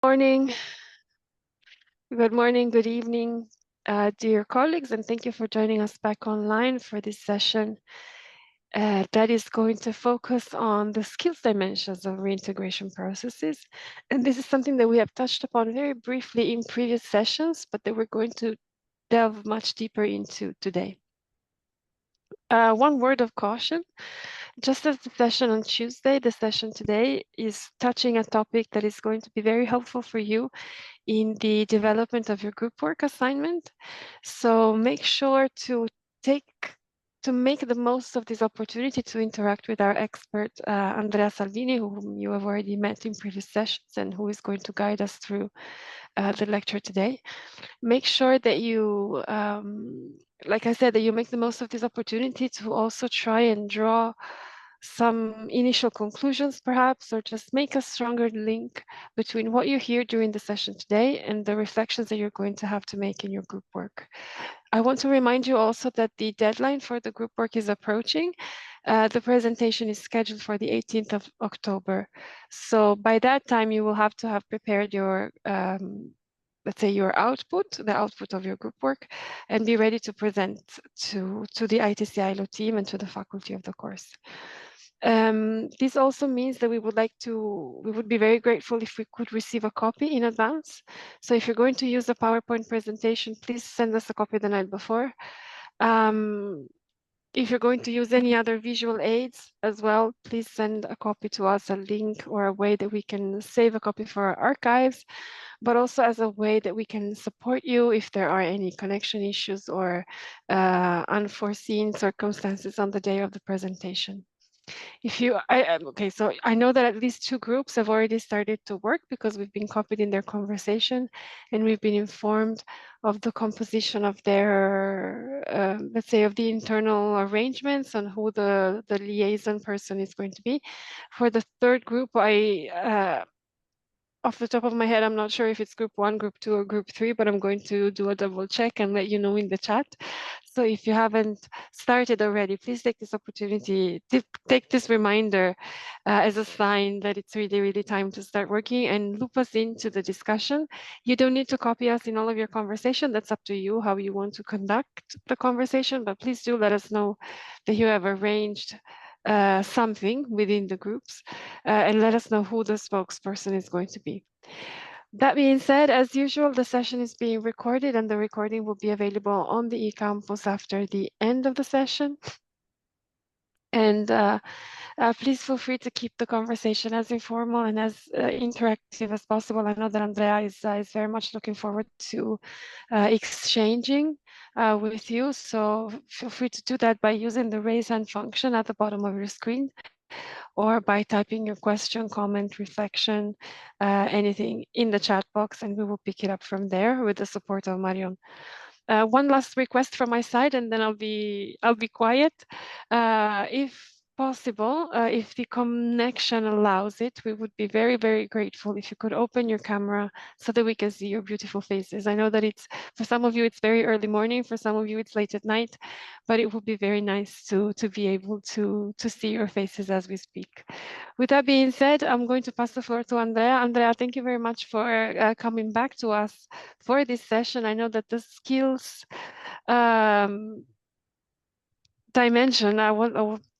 Morning. Good morning, good evening, dear colleagues, and thank you for joining us back online for this session that is going to focus on the skills dimensions of reintegration processes. And this is something that we have touched upon very briefly in previous sessions, but that we're going to delve much deeper into today. One word of caution. Just as the session on Tuesday, the session today is touching a topic that is going to be very helpful for you in the development of your group work assignment. So make sure to make the most of this opportunity to interact with our expert, Andrea Salvini, whom you have already met in previous sessions and who is going to guide us through the lecture today. Make sure that you, like I said, that you make the most of this opportunity to also try and draw some initial conclusions, perhaps, or just make a stronger link between what you hear during the session today and the reflections that you're going to have to make in your group work. I want to remind you also that the deadline for the group work is approaching. The presentation is scheduled for the 18th of October. So by that time, you will have to have prepared your let's say your output, the output of your group work, and be ready to present to the ITC-ILO team and to the faculty of the course. This also means that we would be very grateful if we could receive a copy in advance. So if you're going to use a PowerPoint presentation, please send us a copy the night before. If you're going to use any other visual aids as well, please send a copy to us, a link or a way that we can save a copy for our archives, but also as a way that we can support you if there are any connection issues or unforeseen circumstances on the day of the presentation. Okay, so I know that at least 2 groups have already started to work because we've been copied in their conversation and we've been informed of the composition of their, let's say, of the internal arrangements on who the liaison person is going to be. For the 3rd group, off the top of my head, I'm not sure if it's group 1, group 2, or group 3, but I'm going to do a double check and let you know in the chat. So if you haven't started already, please take this opportunity, take this reminder as a sign that it's really, really time to start working and loop us into the discussion. You don't need to copy us in all of your conversation. That's up to you how you want to conduct the conversation, but please do let us know that you have arranged something within the groups and let us know who the spokesperson is going to be. That being said, as usual, the session is being recorded and the recording will be available on the eCampus after the end of the session. And please feel free to keep the conversation as informal and as interactive as possible. I know that Andrea is very much looking forward to exchanging with you. So feel free to do that by using the raise hand function at the bottom of your screen, or by typing your question, comment, reflection, anything in the chat box, and we will pick it up from there with the support of Marion. One last request from my side, and then I'll be quiet. If possible, if the connection allows it, we would be very, very grateful if you could open your camera so that we can see your beautiful faces. I know that for some of you, it's very early morning, for some of you, it's late at night, but it would be very nice to be able to see your faces as we speak. With that being said, I'm going to pass the floor to Andrea. Andrea, thank you very much for coming back to us for this session. I know that the skills dimension,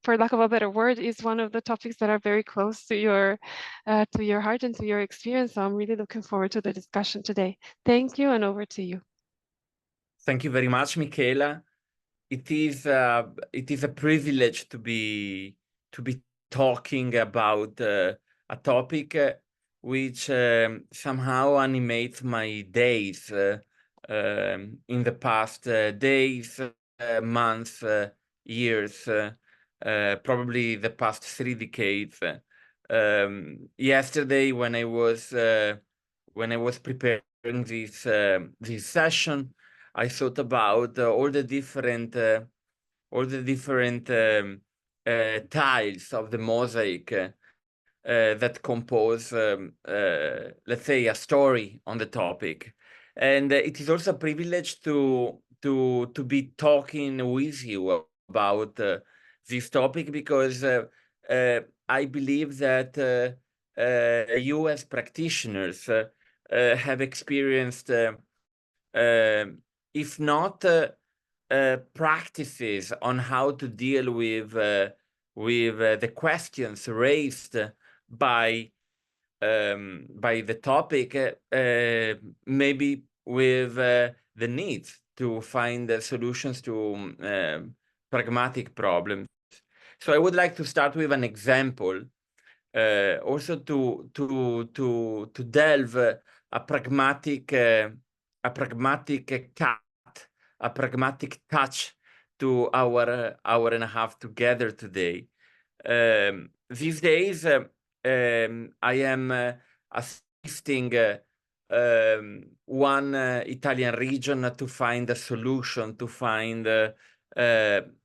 for lack of a better word, is one of the topics that are very close to your heart and to your experience. So I'm really looking forward to the discussion today. Thank you, and over to you. Thank you very much, Michela. It is a privilege to be talking about a topic which somehow animates my days in the past days, months, years, probably the past 3 decades. Yesterday, when I was preparing this session, I thought about all the different tiles of the mosaic that compose, let's say, a story on the topic. And it is also a privilege to be talking with you about this topic, because I believe that you as practitioners have experienced, if not practices on how to deal with the questions raised by the topic, maybe with the need to find solutions to pragmatic problems. So I would like to start with an example, also to delve a pragmatic touch to our hour and a half together today. These days, I am assisting one Italian region to find a solution, to find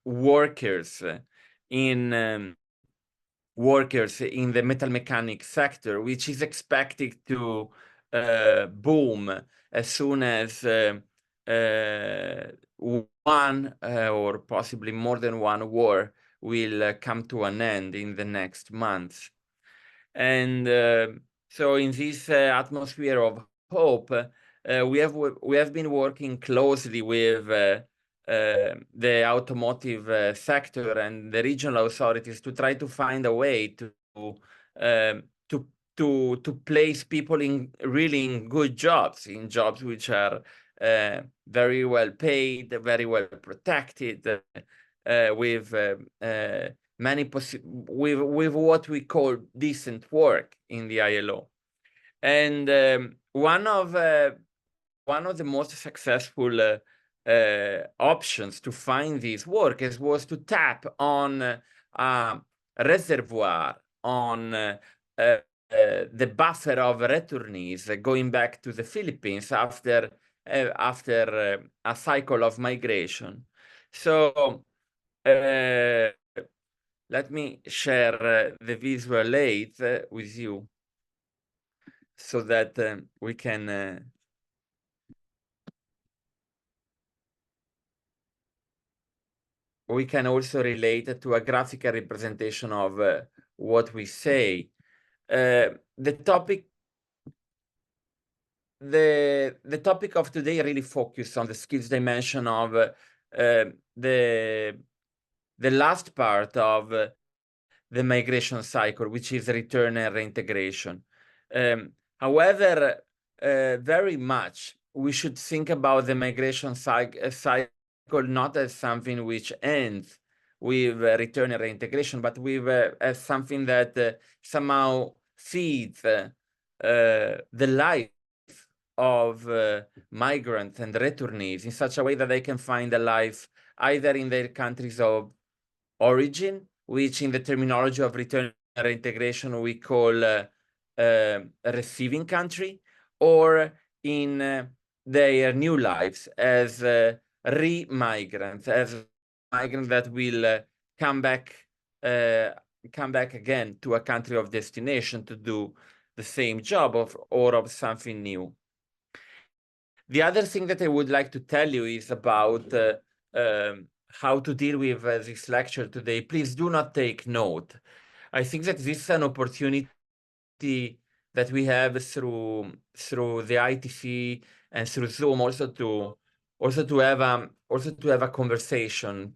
workers in the metal mechanics sector, which is expected to boom as soon as one or possibly more than one war will come to an end in the next months. And so in this atmosphere of hope, we have been working closely with the automotive sector and the regional authorities to try to find a way to place people in good jobs, in jobs which are very well paid, very well protected, with with what we call decent work in the ILO. And one of the most successful options to find these workers was to tap on a reservoir, on the buffer of returnees going back to the Philippines after a cycle of migration. So let me share the visual aid with you so that we can also relate to a graphical representation of what we say. The topic of today really focuses on the skills dimension of the last part of the migration cycle, which is return and reintegration. However, very much we should think about the migration cycle not as something which ends with return and reintegration, but with as something that somehow feeds the life of migrants and returnees in such a way that they can find a life either in their countries of origin, which in the terminology of return and reintegration we call a receiving country, or in their new lives as re-migrants, as migrants that will come back again to a country of destination to do the same job or of something new. The other thing that I would like to tell you is about how to deal with this lecture today. Please do not take note. I think that this is an opportunity that we have through the ITC and through Zoom also to have a conversation,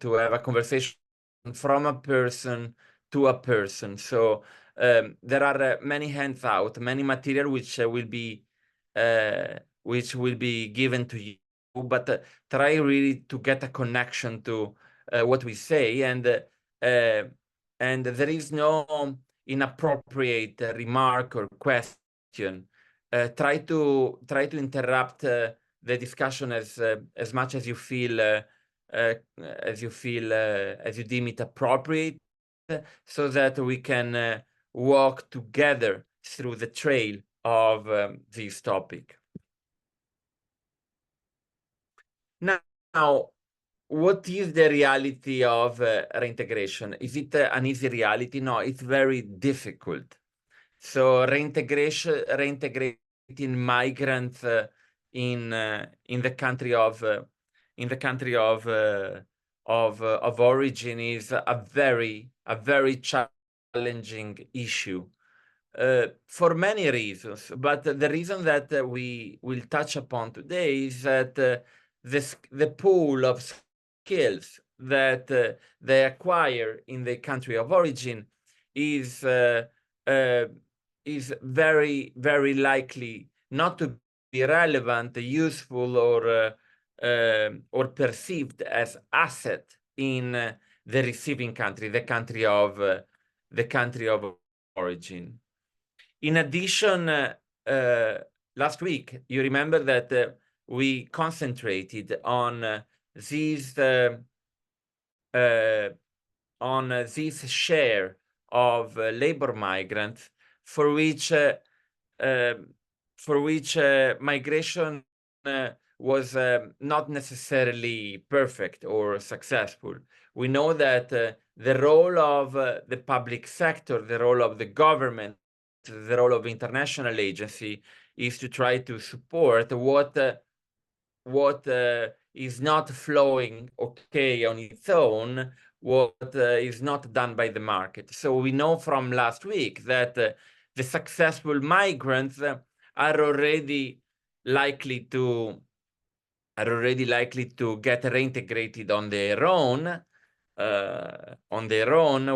from a person to a person. So there are many handouts, many material which will be given to you, but try really to get a connection to what we say, and there is no inappropriate remark or question. Try to interrupt the discussion as much as you feel as you deem it appropriate, so that we can walk together through the trail of this topic. Now, what is the reality of reintegration? Is it an easy reality? No, it's very difficult. So reintegrating migrants in the country of origin is a very challenging issue. for many reasons. But the reason that we will touch upon today is that the pool of skills that they acquire in the country of origin is very, very likely not to be relevant, useful, or perceived as asset in the receiving country, the country of origin. In addition, last week, you remember that we concentrated on this share of labor migrants for which migration was not necessarily perfect or successful. We know that the role of the public sector, the role of the government, the role of international agency is to try to support what is not flowing okay on its own, what is not done by the market. So we know from last week that the successful migrants are already likely to get reintegrated on their own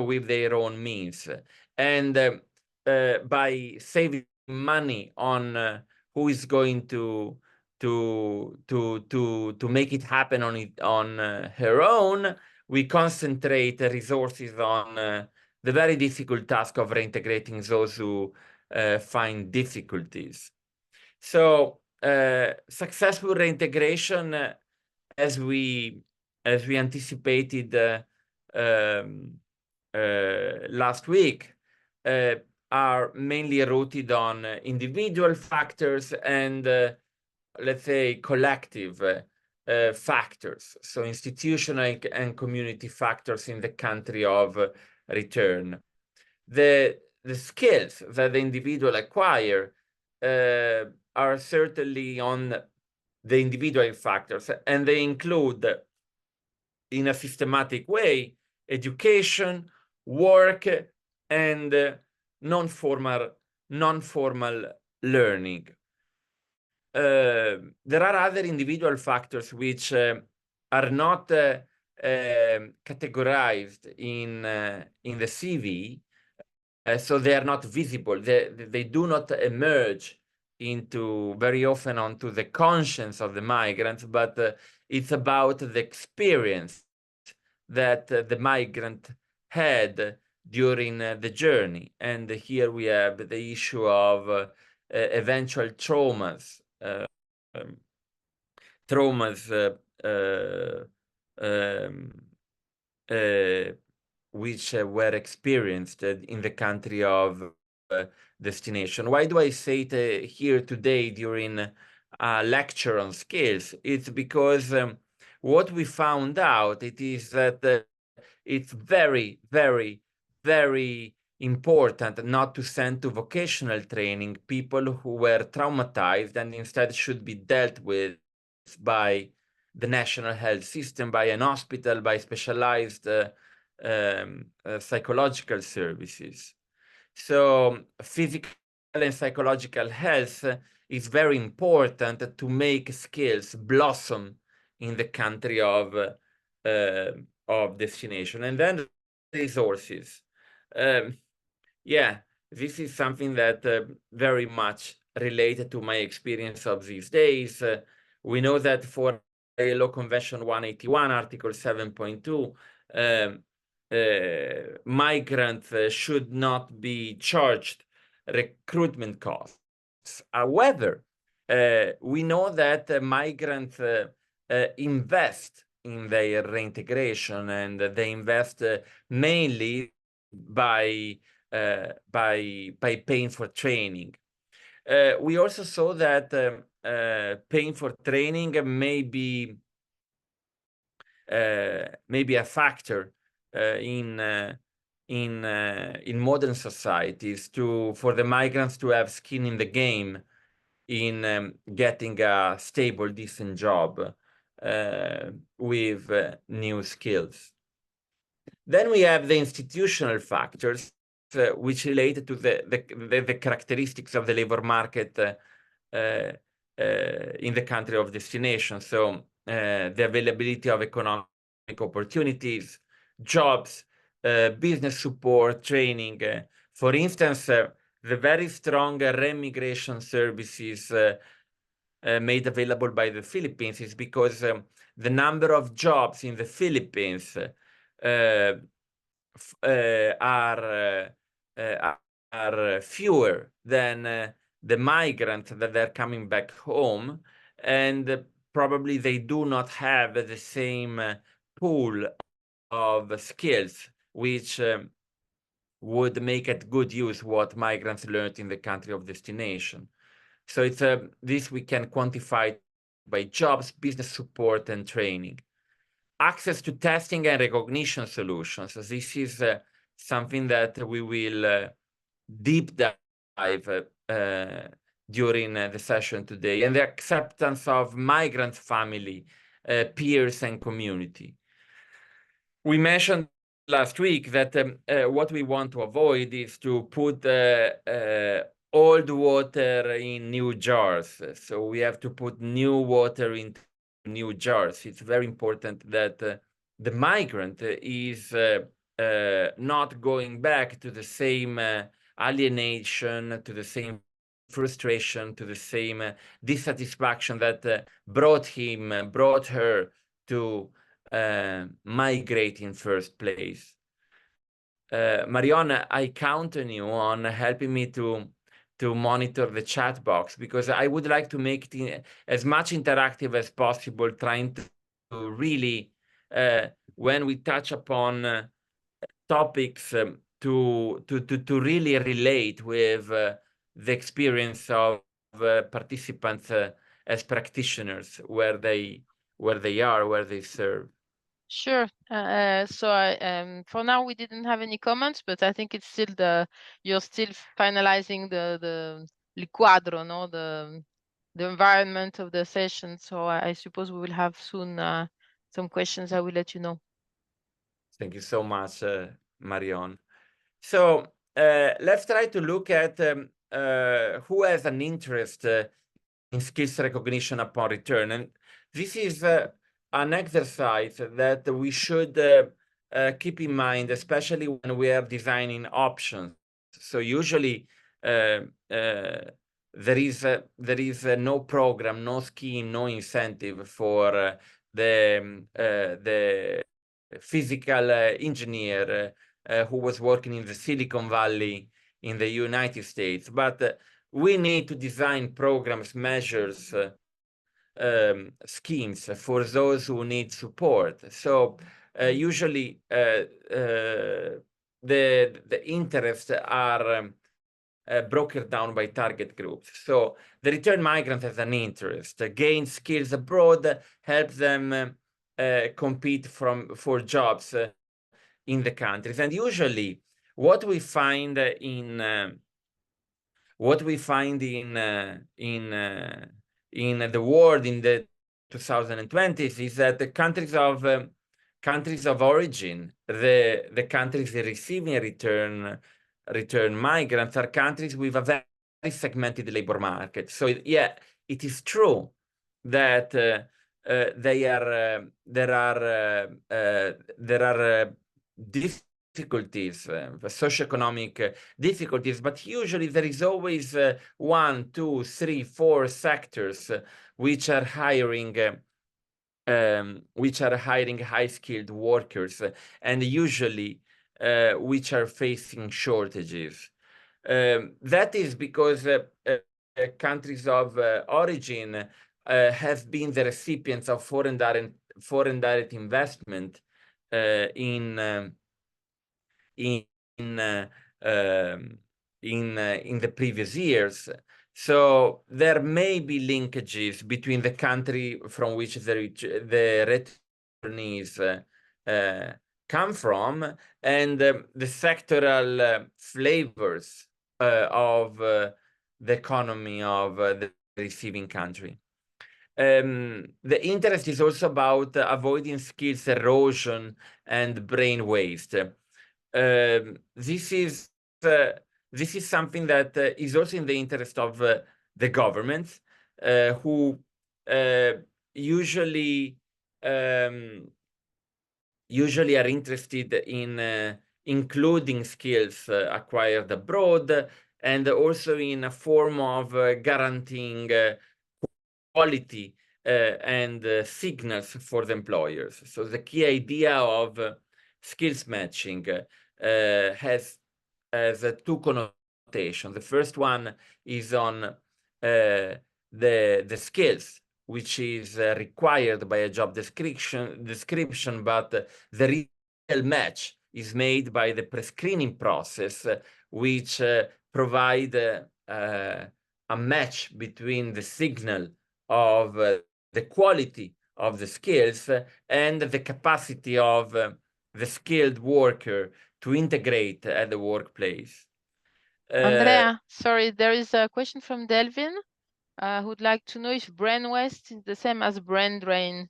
with their own means, and by saving money on who is going to make it happen on her own, we concentrate resources on the very difficult task of reintegrating those who find difficulties. So successful reintegration, as we anticipated last week, are mainly rooted on individual factors and let's say collective factors, so institutional and community factors in the country of return. The skills that the individual acquire are certainly on the individual factors, and they include, in a systematic way, education, work, and non-formal learning. There are other individual factors which are not categorized in the CV, so they are not visible. They do not emerge very often onto the conscience of the migrants, but it's about the experience that the migrant had during the journey. And here we have the issue of eventual traumas, which were experienced in the country of destination. Why do I say it here today during a lecture on skills? It's because what we found out, it is that it's very, very, very important not to send to vocational training people who were traumatized and instead should be dealt with by the national health system, by an hospital, by specialized psychological services. So physical and psychological health is very important to make skills blossom in the country of destination. And then resources. Yeah, this is something that very much related to my experience of these days. We know that for ILO Convention 181, Article 7.2, migrants should not be charged recruitment costs. However, we know that migrants invest in their reintegration, and they invest mainly by paying for training. We also saw that paying for training may be a factor in modern societies for the migrants to have skin in the game in getting a stable, decent job with new skills. Then we have the institutional factors, which relate to the characteristics of the labor market in the country of destination. So the availability of economic opportunities, jobs, business support, training. For instance, the very strong remigration services made available by the Philippines is because the number of jobs in the Philippines are fewer than the migrants that are coming back home, and probably they do not have the same pool of skills which would make at good use what migrants learned in the country of destination. So it's this we can quantify by jobs, business support, and training. Access to testing and recognition solutions. So this is something that we will deep dive during the session today, and the acceptance of migrant family, peers, and community. We mentioned last week that what we want to avoid is to put old water in new jars. So we have to put new water into new jars. It's very important that the migrant is not going back to the same alienation, to the same frustration, to the same dissatisfaction that brought her to migrate in first place. Marion, I count on you on helping me to monitor the chat box, because I would like to make it as much interactive as possible, trying to really, when we touch upon topics, to really relate with the experience of participants as practitioners, where they are, where they serve. Sure. For now we didn't have any comments, but I think it's still you're still finalizing the quadro, no, the environment of the session. So I suppose we will have soon some questions. I will let you know. Thank you so much, Marion. So let's try to look at who has an interest in skills recognition upon return. And this is an exercise that we should keep in mind, especially when we are designing options. So usually there is no program, no scheme, no incentive for the physical engineer who was working in the Silicon Valley in the United States. But we need to design programs, measures, schemes for those who need support. So usually the interests are broken down by target groups. So the return migrant has an interest, gain skills abroad, help them compete for jobs in the countries. And usually what we find in the world in the 2020s is that the countries of origin, the countries receiving return migrants, are countries with a very segmented labor market. So yeah, it is true that there are difficulties, socioeconomic difficulties, but usually there is always 1, 2, 3, 4 sectors which are hiring high-skilled workers, and usually which are facing shortages. That is because countries of origin have been the recipients of foreign direct investment in the previous years. So there may be linkages between the country from which the returnees come from and the sectoral flavors of the economy of the receiving country. The interest is also about avoiding skills erosion and brain waste. This is this is something that is also in the interest of the governments, who usually are interested in including skills acquired abroad, and also in a form of guaranteeing quality and signals for the employers. So the key idea of skills matching has two connotations. The first one is on the skills, which is required by a job description, but the real match is made by the pre-screening process, which provide a match between the signal of the quality of the skills and the capacity of the skilled worker to integrate at the workplace. Andrea, sorry, there is a question from Delvin, who'd like to know if brain waste is the same as brain drain.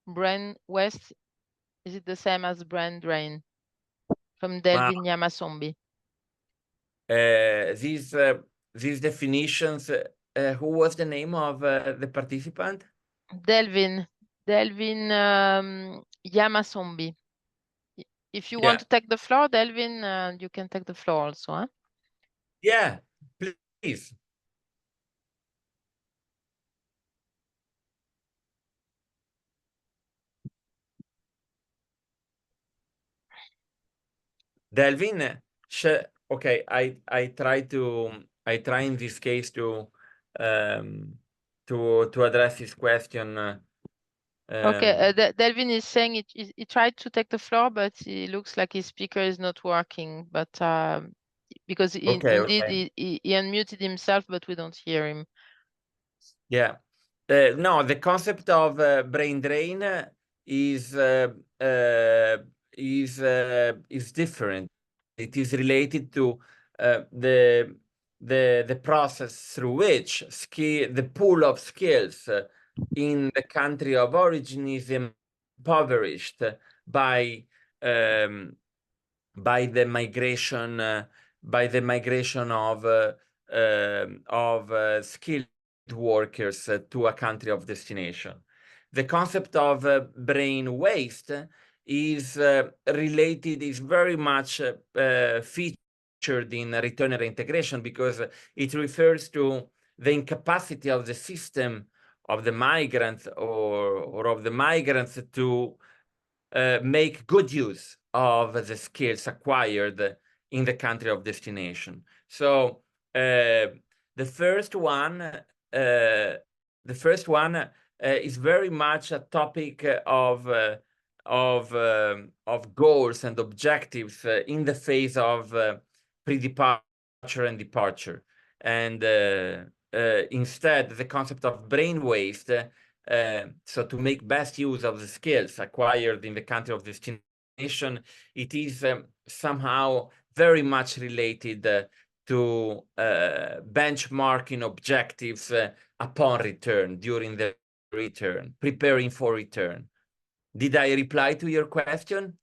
Brain waste, is it the same as brain drain? From Delvin Yamasombi. These definitions, who was the name of the participant? Delvin Yamasombi. If you want to take the floor, Delvin, you can take the floor also. Huh? Yeah, please. Delvin, okay, I try in this case to address this question. Okay, Delvin is saying he tried to take the floor, but it looks like his speaker is not working. But because indeed he unmuted himself, but we don't hear him. Yeah, no, the concept of brain drain is different. It is related to the process through which the pool of skills in the country of origin is impoverished by the migration of skilled workers to a country of destination. The concept of brain waste is very much featured in return and reintegration, because it refers to the incapacity of the system of the migrants or of the migrants to make good use of the skills acquired in the country of destination. So the first one is very much a topic of goals and objectives in the phase of pre-departure and departure. And instead, the concept of brain waste, so to make best use of the skills acquired in the country of destination, it is somehow very much related to benchmarking objectives upon return, during the return, preparing for return. Did I reply to your question?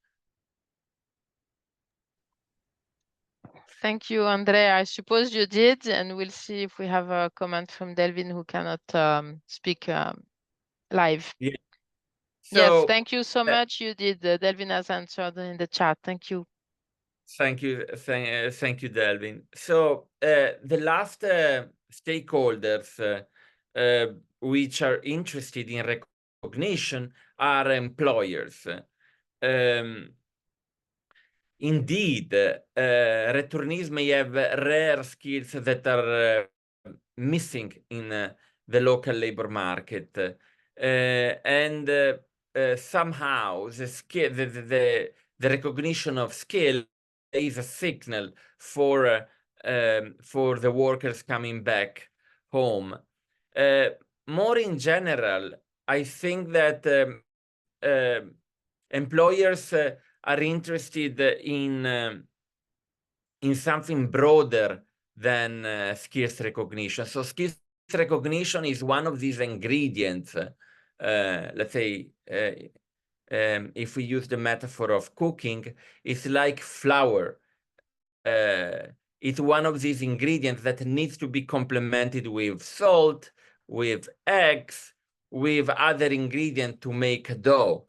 Thank you, Andrea. I suppose you did, and we'll see if we have a comment from Delvin, who cannot speak live. Yeah. So, yes, thank you so much. You did. Delvin has answered in the chat. Thank you. Thank you, Delvin. So the last stakeholders which are interested in recognition are employers. Indeed, returnees may have rare skills that are missing in the local labor market, and somehow the recognition of skill is a signal for the workers coming back home. More in general, I think that employers are interested in something broader than skills recognition. So skills recognition is one of these ingredients. Let's say, if we use the metaphor of cooking, it's like flour. it's one of these ingredients that needs to be complemented with salt, with eggs, with other ingredients to make a dough.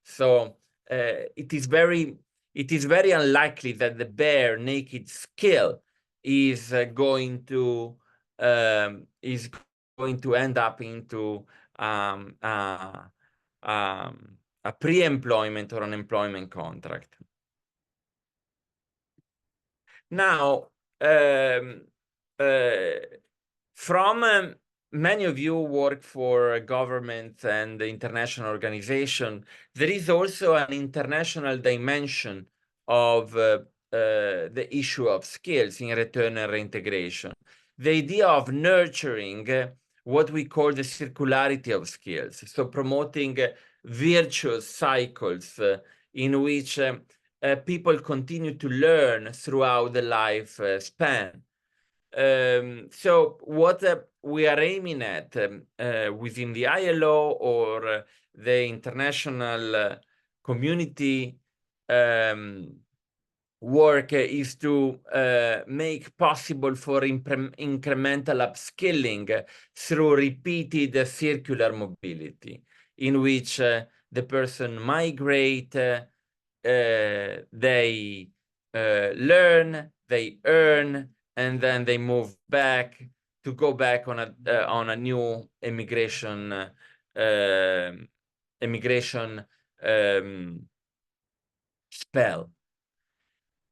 So it is very unlikely that the bare naked skill is going to end up into a pre-employment or an employment contract. Now, from many of you work for governments and international organizations, there is also an international dimension of the issue of skills in return and reintegration. The idea of nurturing what we call the circularity of skills, so promoting virtuous cycles in which people continue to learn throughout the life span. So what we are aiming at within the ILO or the international community work is to make possible for incremental upskilling through repeated circular mobility, in which the person migrate, they learn, they earn, and then they move back to go back on a new immigration spell.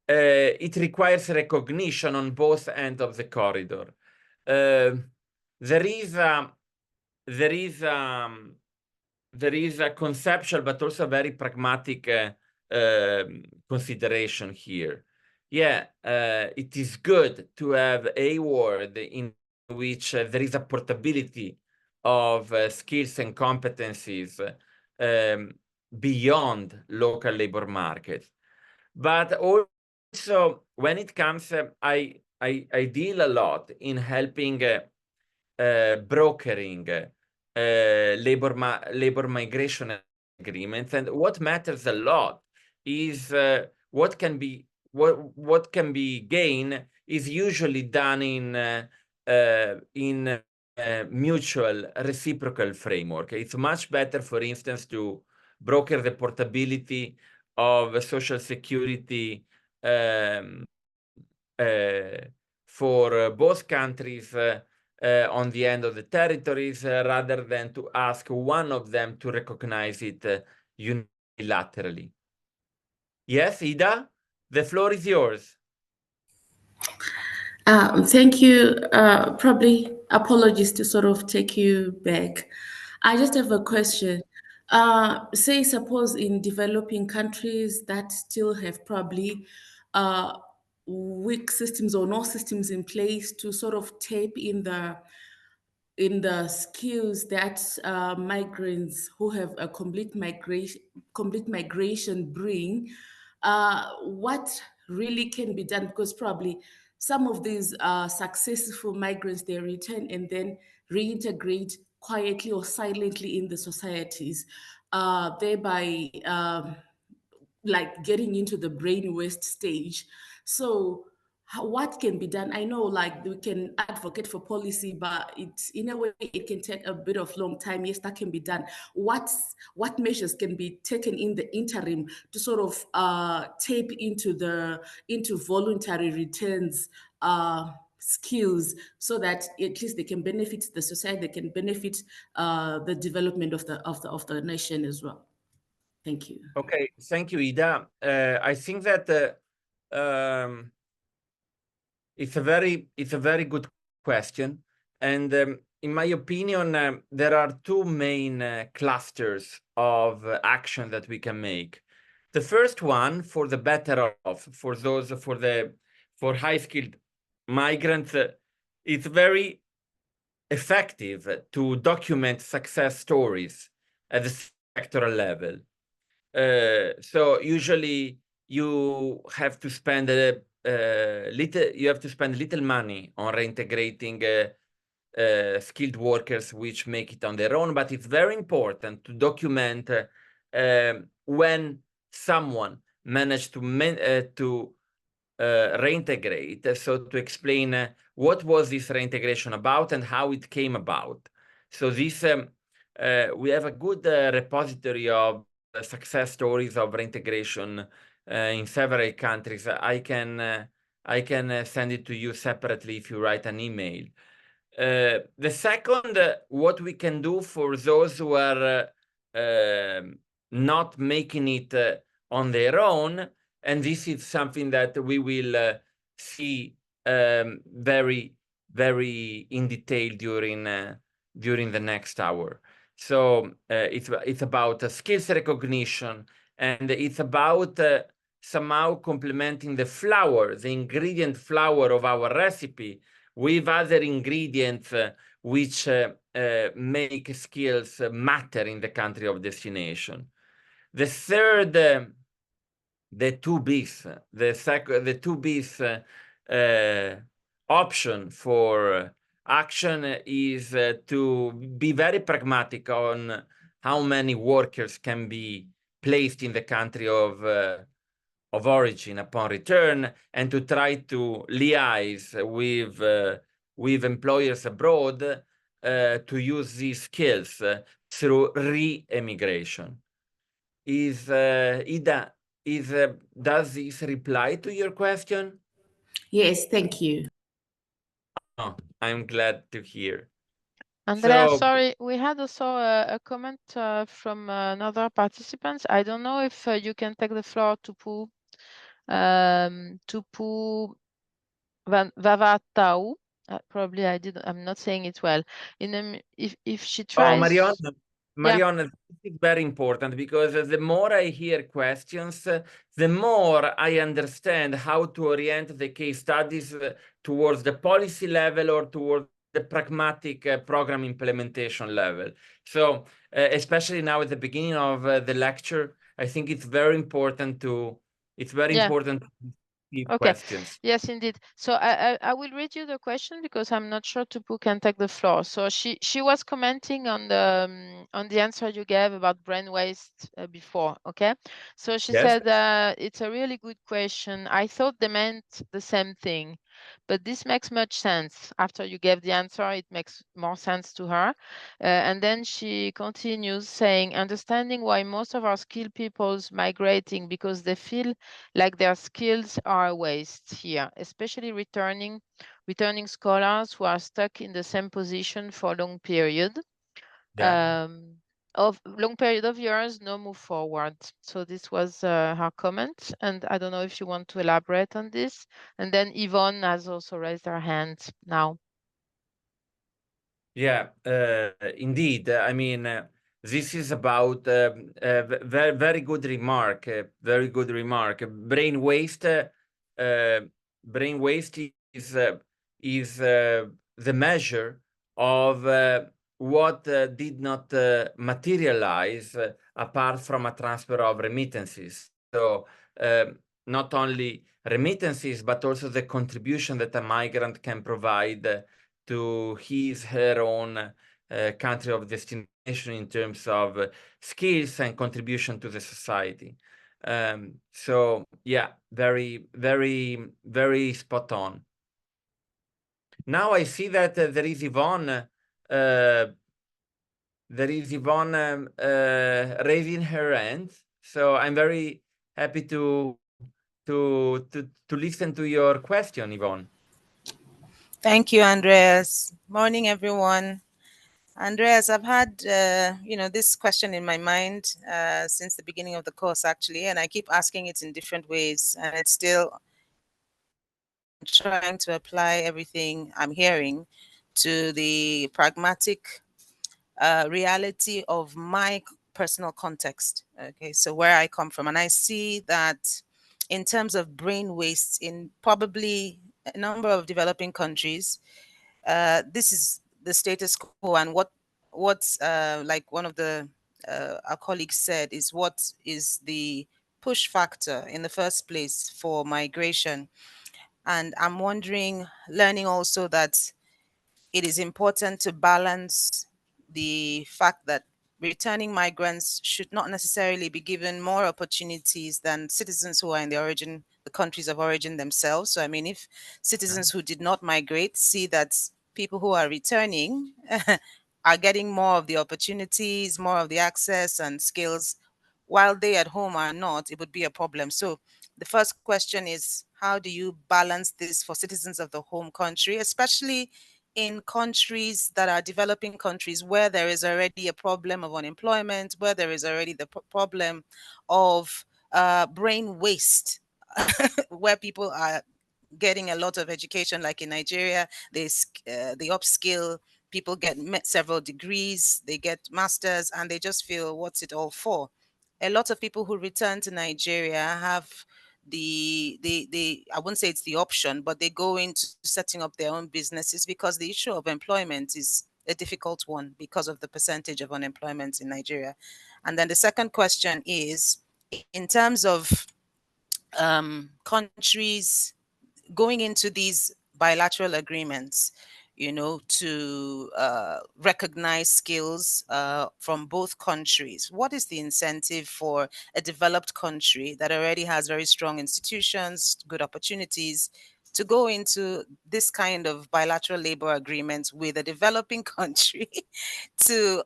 It requires recognition on both ends of the corridor. There is a conceptual but also a very pragmatic consideration here. Yeah, it is good to have a world in which there is a portability of skills and competencies beyond local labor markets. But also, when it comes, I deal a lot in helping brokering labor migration agreements, and what matters a lot is what can be gained is usually done in mutual reciprocal framework. It's much better, for instance, to broker the portability of Social Security for both countries on the end of the territories, rather than to ask one of them to recognize it unilaterally. Yes, Ida, the floor is yours. Thank you. Probably apologies to sort of take you back. I just have a question. Say, suppose in developing countries that still have probably weak systems or no systems in place to sort of tap in the skills that migrants who have a complete migration bring, what really can be done? Because probably some of these successful migrants, they return and then reintegrate quietly or silently in the societies, thereby like getting into the brain waste stage. So what can be done? I know like we can advocate for policy, but it's in a way it can take a bit of long time. Yes, that can be done. What measures can be taken in the interim to sort of tap into voluntary returns skills, so that at least they can benefit the society, they can benefit the development of the nation as well? Thank you. Okay, thank you, Ida. I think that it's a very good question, and in my opinion, there are two main clusters of action that we can make. The first one, for the better off, for high-skilled migrants, it's very effective to document success stories at the sectoral level. So usually you have to spend little money on reintegrating skilled workers which make it on their own, but it's very important to document when someone managed to reintegrate, so to explain what was this reintegration about and how it came about. So this we have a good repository of success stories of reintegration in several countries. I can send it to you separately if you write an email. The second, what we can do for those who are not making it on their own, and this is something that we will see very, very in detail during the next hour. So it's about skills recognition, and it's about somehow complementing the flour, the ingredient flour of our recipe with other ingredients which make skills matter in the country of destination. The third, the 2Bs, the 2Bs option for action is to be very pragmatic on how many workers can be placed in the country of origin upon return, and to try to liaise with employers abroad to use these skills through re-emigration. Ida, does this reply to your question? Yes, thank you. Oh, I'm glad to hear. Andrea, So, sorry, we had also a comment from another participant. I don't know if you can take the floor, Tupu Vavatau. Probably I'm not saying it well. If she tries. Oh, Mariana, this is very important, because the more I hear questions, the more I understand how to orient the case studies towards the policy level or towards the pragmatic program implementation level. So especially now at the beginning of the lecture, I think it's very important to Okay. questions. Yes, indeed. So I will read you the question, because I'm not sure Tupu can take the floor. So she was commenting on the answer you gave about brain waste before. Okay. So she said it's a really good question. I thought they meant the same thing, but this makes much sense. After you gave the answer, it makes more sense to her. And then she continues saying, understanding why most of our skilled people's migrating, because they feel like their skills are a waste here, especially returning scholars who are stuck in the same position for a long period. Of long period of years, no move forward. So this was her comment, and I don't know if you want to elaborate on this. And then Yvonne has also raised her hand now. Yeah, indeed. I mean, this is about very, very good remark. Very good remark. Brain waste. Brain waste is the measure of what did not materialize apart from a transfer of remittances. So not only remittances, but also the contribution that a migrant can provide to her own country of destination in terms of skills and contribution to the society. So yeah, very, very, very spot on. Now I see that there is Yvonne. Raising her hand. So I'm very happy to listen to your question, Yvonne. Thank you, Andreas. Morning, everyone. Andreas, I've had this question in my mind since the beginning of the course, actually, and I keep asking it in different ways, and it's still trying to apply everything I'm hearing to the pragmatic reality of my personal context. Okay, so where I come from, and I see that in terms of brain waste in probably a number of developing countries, this is the status quo, and what's like one of the our colleagues said is what is the push factor in the first place for migration. And I'm wondering, learning also that it is important to balance the fact that returning migrants should not necessarily be given more opportunities than citizens who are in the the countries of origin themselves. So, I mean, if citizens who did not migrate see that people who are returning are getting more of the opportunities, more of the access and skills, while they at home are not, it would be a problem. So the first question is, how do you balance this for citizens of the home country, especially in countries that are developing countries where there is already a problem of unemployment, where there is already the problem of brain waste, where people are getting a lot of education, like in Nigeria, they upskill, people get several degrees, they get masters, and they just feel, what's it all for? A lot of people who return to Nigeria have I wouldn't say it's the option, but they go into setting up their own businesses because the issue of employment is a difficult one because of the percentage of unemployment in Nigeria. And then the second question is, in terms of countries going into these bilateral agreements, you know, to recognize skills from both countries, what is the incentive for a developed country that already has very strong institutions, good opportunities, to go into this kind of bilateral labor agreements with a developing country to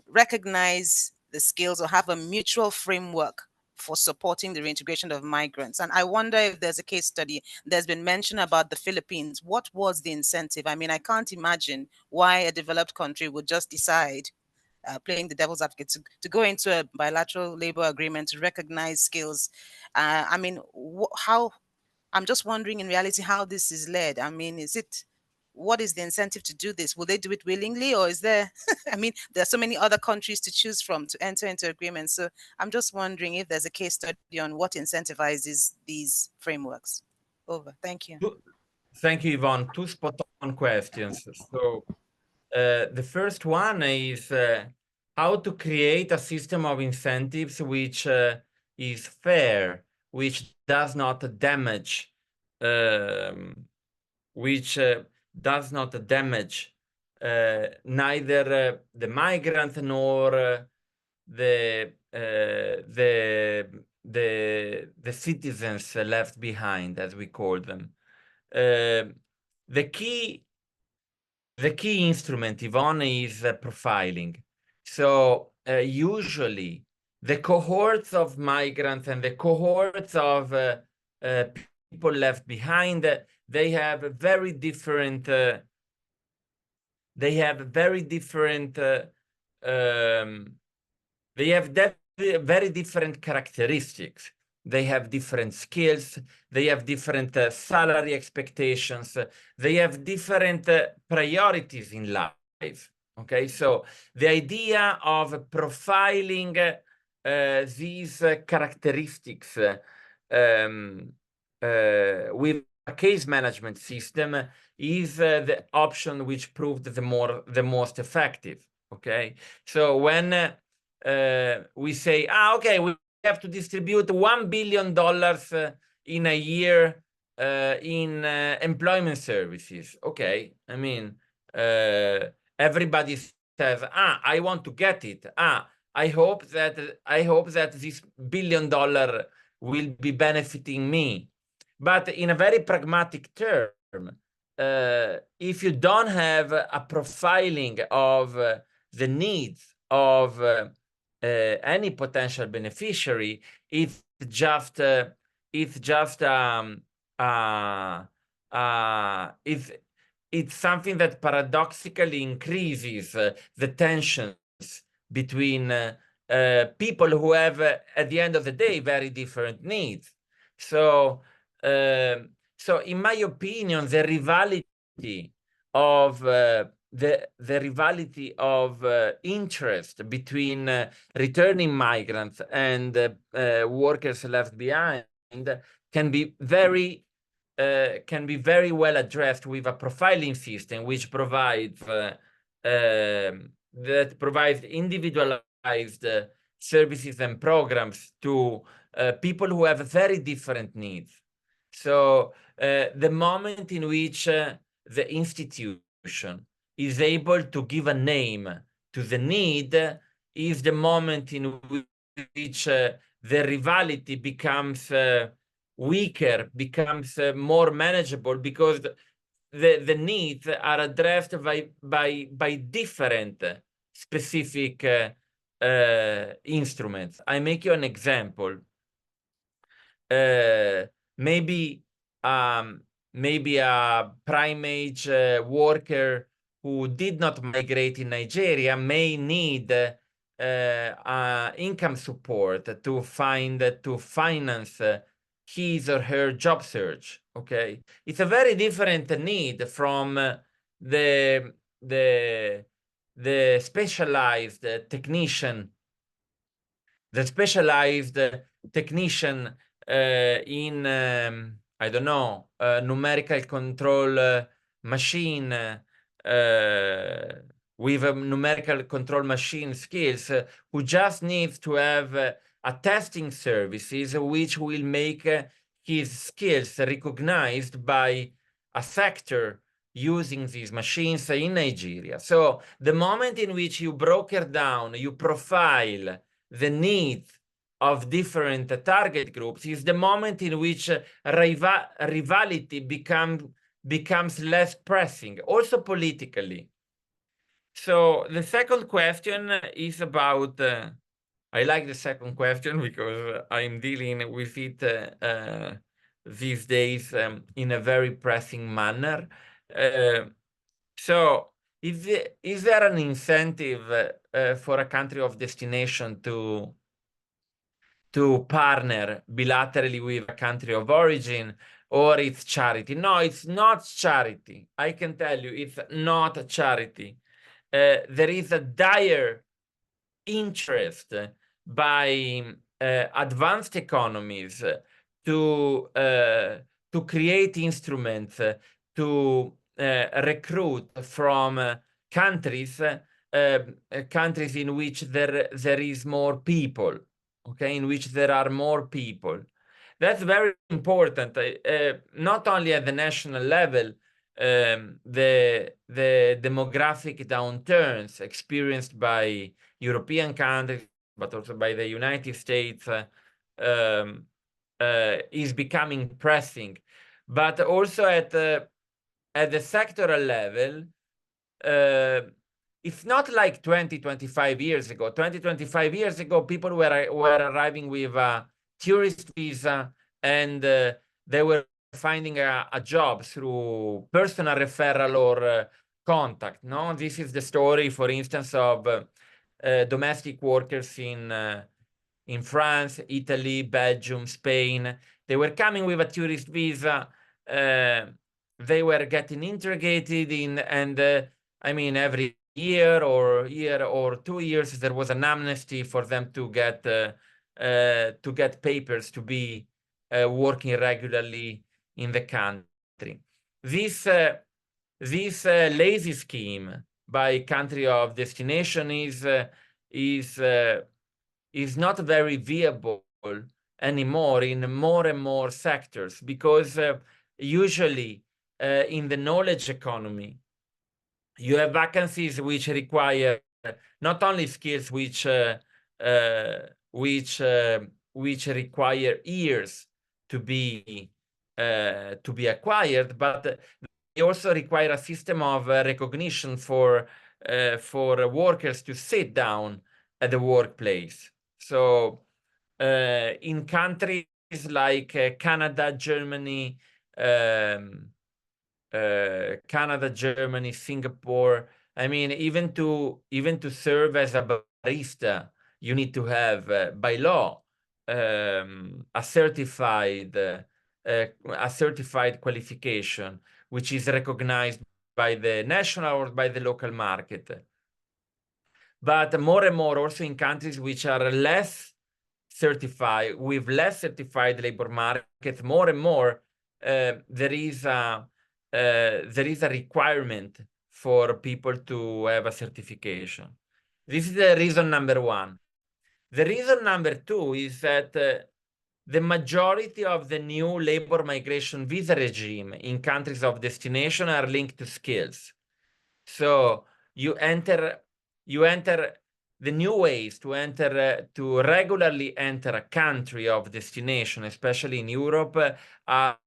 recognize the skills or have a mutual framework for supporting the reintegration of migrants? And I wonder if there's a case study. There's been mention about the Philippines. What was the incentive? I mean, I can't imagine why a developed country would just decide, playing the devil's advocate, to go into a bilateral labor agreement to recognize skills. I mean, I'm just wondering in reality how this is led. I mean, what is the incentive to do this? Will they do it willingly, or is there, I mean, there are so many other countries to choose from to enter into agreements. So I'm just wondering if there's a case study on what incentivizes these frameworks. Over. Thank you. Thank you, Yvonne. Two spot-on questions. So the first one is how to create a system of incentives which is fair, which does not damage neither the migrant nor the citizens left behind, as we call them. The key instrument, Yvonne, is profiling. So usually the cohorts of migrants and the cohorts of people left behind, they have very different very different characteristics. They have different skills, they have different salary expectations, they have different priorities in life. Okay, so the idea of profiling these characteristics with a case management system is the option which proved the most effective. Okay, so when we say, okay, we have to distribute $1 billion in a year in employment services. Okay, I mean, everybody says, I want to get it. I hope that this $1 billion will be benefiting me. But in a very pragmatic term, if you don't have a profiling of the needs of any potential beneficiary, it's something that paradoxically increases the tensions between people who have, at the end of the day, very different needs. So in my opinion, the rivality of interest between returning migrants and workers left behind can be very well addressed with a profiling system which provides individualized services and programs to people who have very different needs. So the moment in which the institution is able to give a name to the need is the moment in which the rivalry becomes weaker, becomes more manageable, because the needs are addressed by different specific instruments. I make you an example. Maybe a prime-age worker who did not migrate in Nigeria may need income support to finance his or her job search. Okay, it's a very different need from the specialized technician, in I don't know, numerical control machine with a numerical control machine skills, who just needs to have a testing services which will make his skills recognized by a sector using these machines in Nigeria. So the moment in which you broker down, you profile the needs of different target groups, is the moment in which rivalry becomes less pressing, also politically. So the second question is about, I like the second question because I'm dealing with it these days in a very pressing manner. So is there an incentive for a country of destination to partner bilaterally with a country of origin, or it's charity? No, it's not charity. I can tell you, it's not charity. There is a dire interest by advanced economies to create instruments to recruit from countries in which there is more people. Okay, in which there are more people. That's very important, not only at the national level. The demographic downturns experienced by European countries, but also by the United States, is becoming pressing. But also at the sectoral level, it's not like 20-25 years ago. 20-25 years ago, people were arriving with a tourist visa, and they were finding a job through personal referral or contact. No, this is the story, for instance, of domestic workers in France, Italy, Belgium, Spain. They were coming with a tourist visa. They were getting integrated in, and I mean, every year or 2 years, there was an amnesty for them to get papers to be working regularly in the country. This lazy scheme by country of destination is not very viable anymore in more and more sectors, because usually in the knowledge economy, you have vacancies which require not only skills which require years to be acquired, but they also require a system of recognition for workers to sit down at the workplace. So in countries like Canada, Germany, Singapore, I mean, even to serve as a barista, you need to have by law a certified qualification, which is recognized by the national or by the local market. But more and more, also in countries which are less certified, with less certified labor markets, more and more there is a requirement for people to have a certification. This is the reason number one. The reason number two is that the majority of the new labor migration visa regime in countries of destination are linked to skills. So you enter the new ways to enter, to regularly enter a country of destination, especially in Europe, are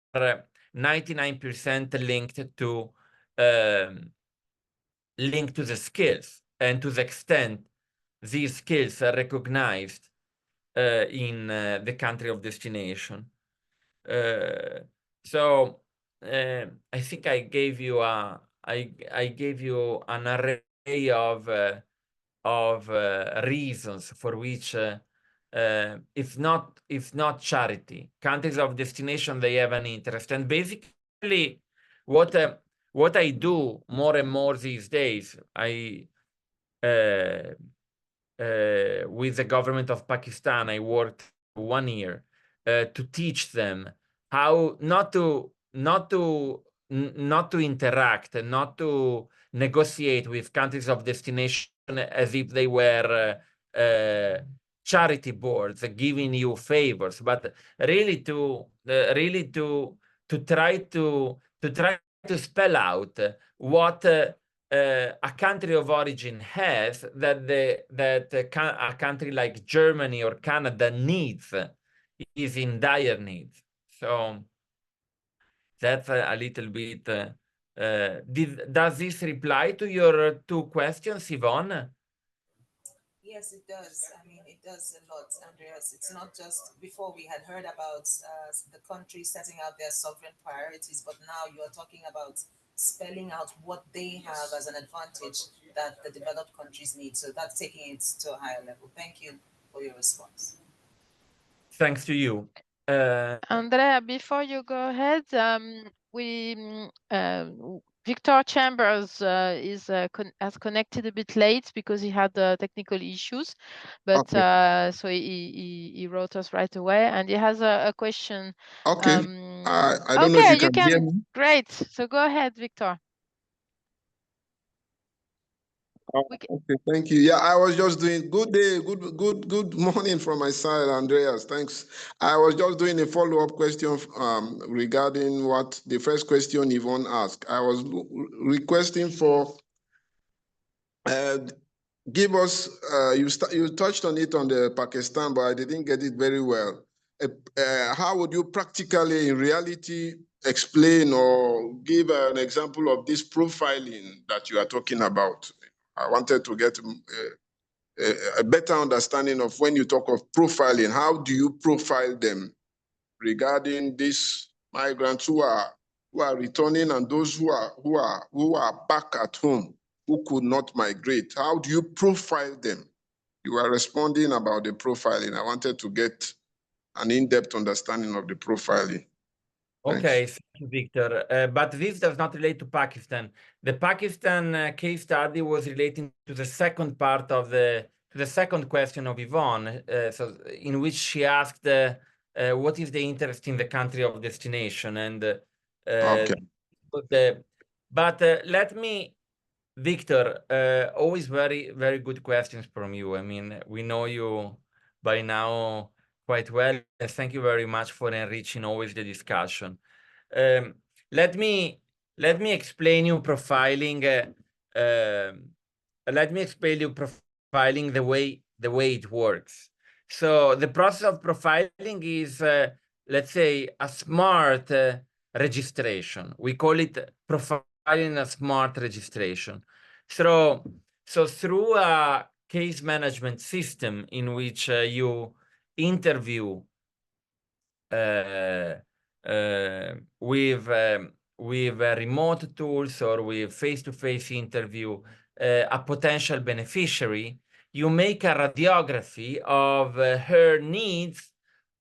99% linked to the skills, and to the extent these skills are recognized in the country of destination. So I think I gave you an array of reasons for which if not charity, countries of destination, they have an interest. And basically what I do more and more these days, with the government of Pakistan, I worked 1 year to teach them how not to interact and not to negotiate with countries of destination as if they were charity boards giving you favors, but really to try to spell out what a country of origin has that a country like Germany or Canada needs, is in dire need. So that's a little bit. Does this reply to your 2 questions, Yvonne? Yes, it does. I mean, it does a lot, Andreas. It's not just before we had heard about the country setting out their sovereign priorities, but now you are talking about spelling out what they have as an advantage that the developed countries need. So that's taking it to a higher level. Thank you for your response. Thanks to you. Andrea, before you go ahead, Victor Chambers has connected a bit late because he had technical issues, but Okay. so he wrote us right away, and he has a question. Okay. I don't know if you can hear me. Great. So go ahead, Victor. Okay, thank you. Yeah, I was just doing good day, good morning from my side, Andreas. Thanks. I was just doing a follow-up question regarding what the first question Yvonne asked. I was requesting for give us you touched on it on the Pakistan, but I didn't get it very well. How would you practically, in reality, explain or give an example of this profiling that you are talking about? I wanted to get a better understanding of when you talk of profiling, how do you profile them regarding these migrants who are returning and those who are back at home who could not migrate? How do you profile them? You are responding about the profiling. I wanted to get an in-depth understanding of the profiling. Okay, thank you, Victor. But this does not relate to Pakistan. The Pakistan case study was relating to the second part of the second question of Yvonne, so in which she asked what is the interest in the country of destination, and Okay. but let me, Victor, always very, very good questions from you. I mean, we know you by now quite well. Thank you very much for enriching always the discussion. Let me explain you profiling. Let me explain you profiling the way it works. So the process of profiling is, let's say, a smart registration. We call it profiling a smart registration. So through a case management system in which you interview with remote tools or with face-to-face interview a potential beneficiary, you make a radiography of her needs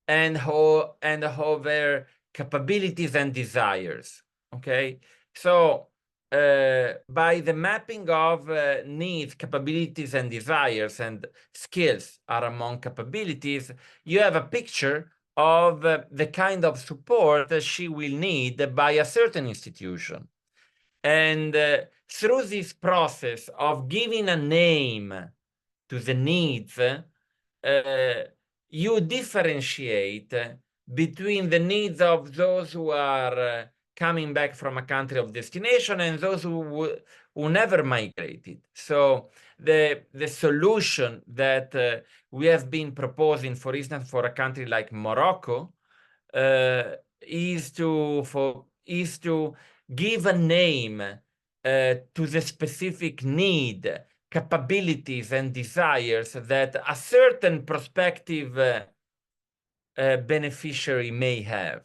and of her capabilities and desires. Okay, so by the mapping of needs, capabilities, and desires, and skills are among capabilities, you have a picture of the kind of support that she will need by a certain institution. And through this process of giving a name to the needs, you differentiate between the needs of those who are coming back from a country of destination and those who who never migrated. So the solution that we have been proposing, for instance, for a country like Morocco, is to give a name to the specific need, capabilities, and desires that a certain prospective beneficiary may have.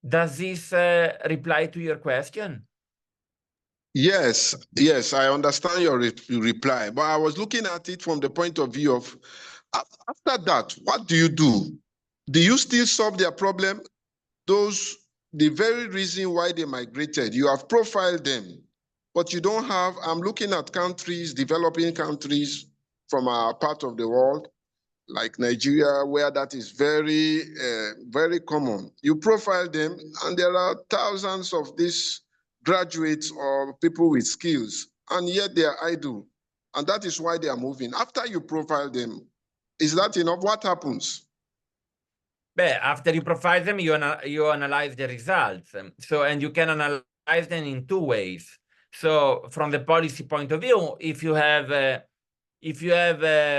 Does this reply to your question? Yes, I understand your reply, but I was looking at it from the point of view of, after that, what do you do? Do you still solve their problem? The very reason why they migrated, you have profiled them, but you don't have, I'm looking at countries, developing countries from our part of the world, like Nigeria, where that is very, very common. You profile them, and there are thousands of these graduates or people with skills, and yet they are idle. And that is why they are moving. After you profile them, is that enough? What happens? After you profile them, you analyze the results. And you can analyze them in two ways. So from the policy point of view, if you have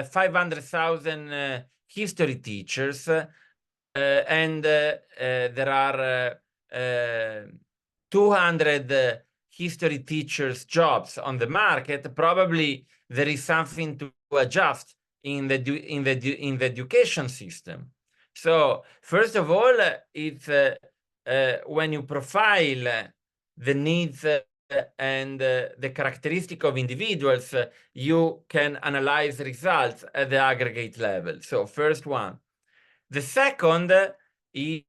500,000 history teachers and there are 200 history teachers jobs on the market, probably there is something to adjust in the education system. So first of all, it's when you profile the needs and the characteristic of individuals, you can analyze results at the aggregate level. So first one. The second is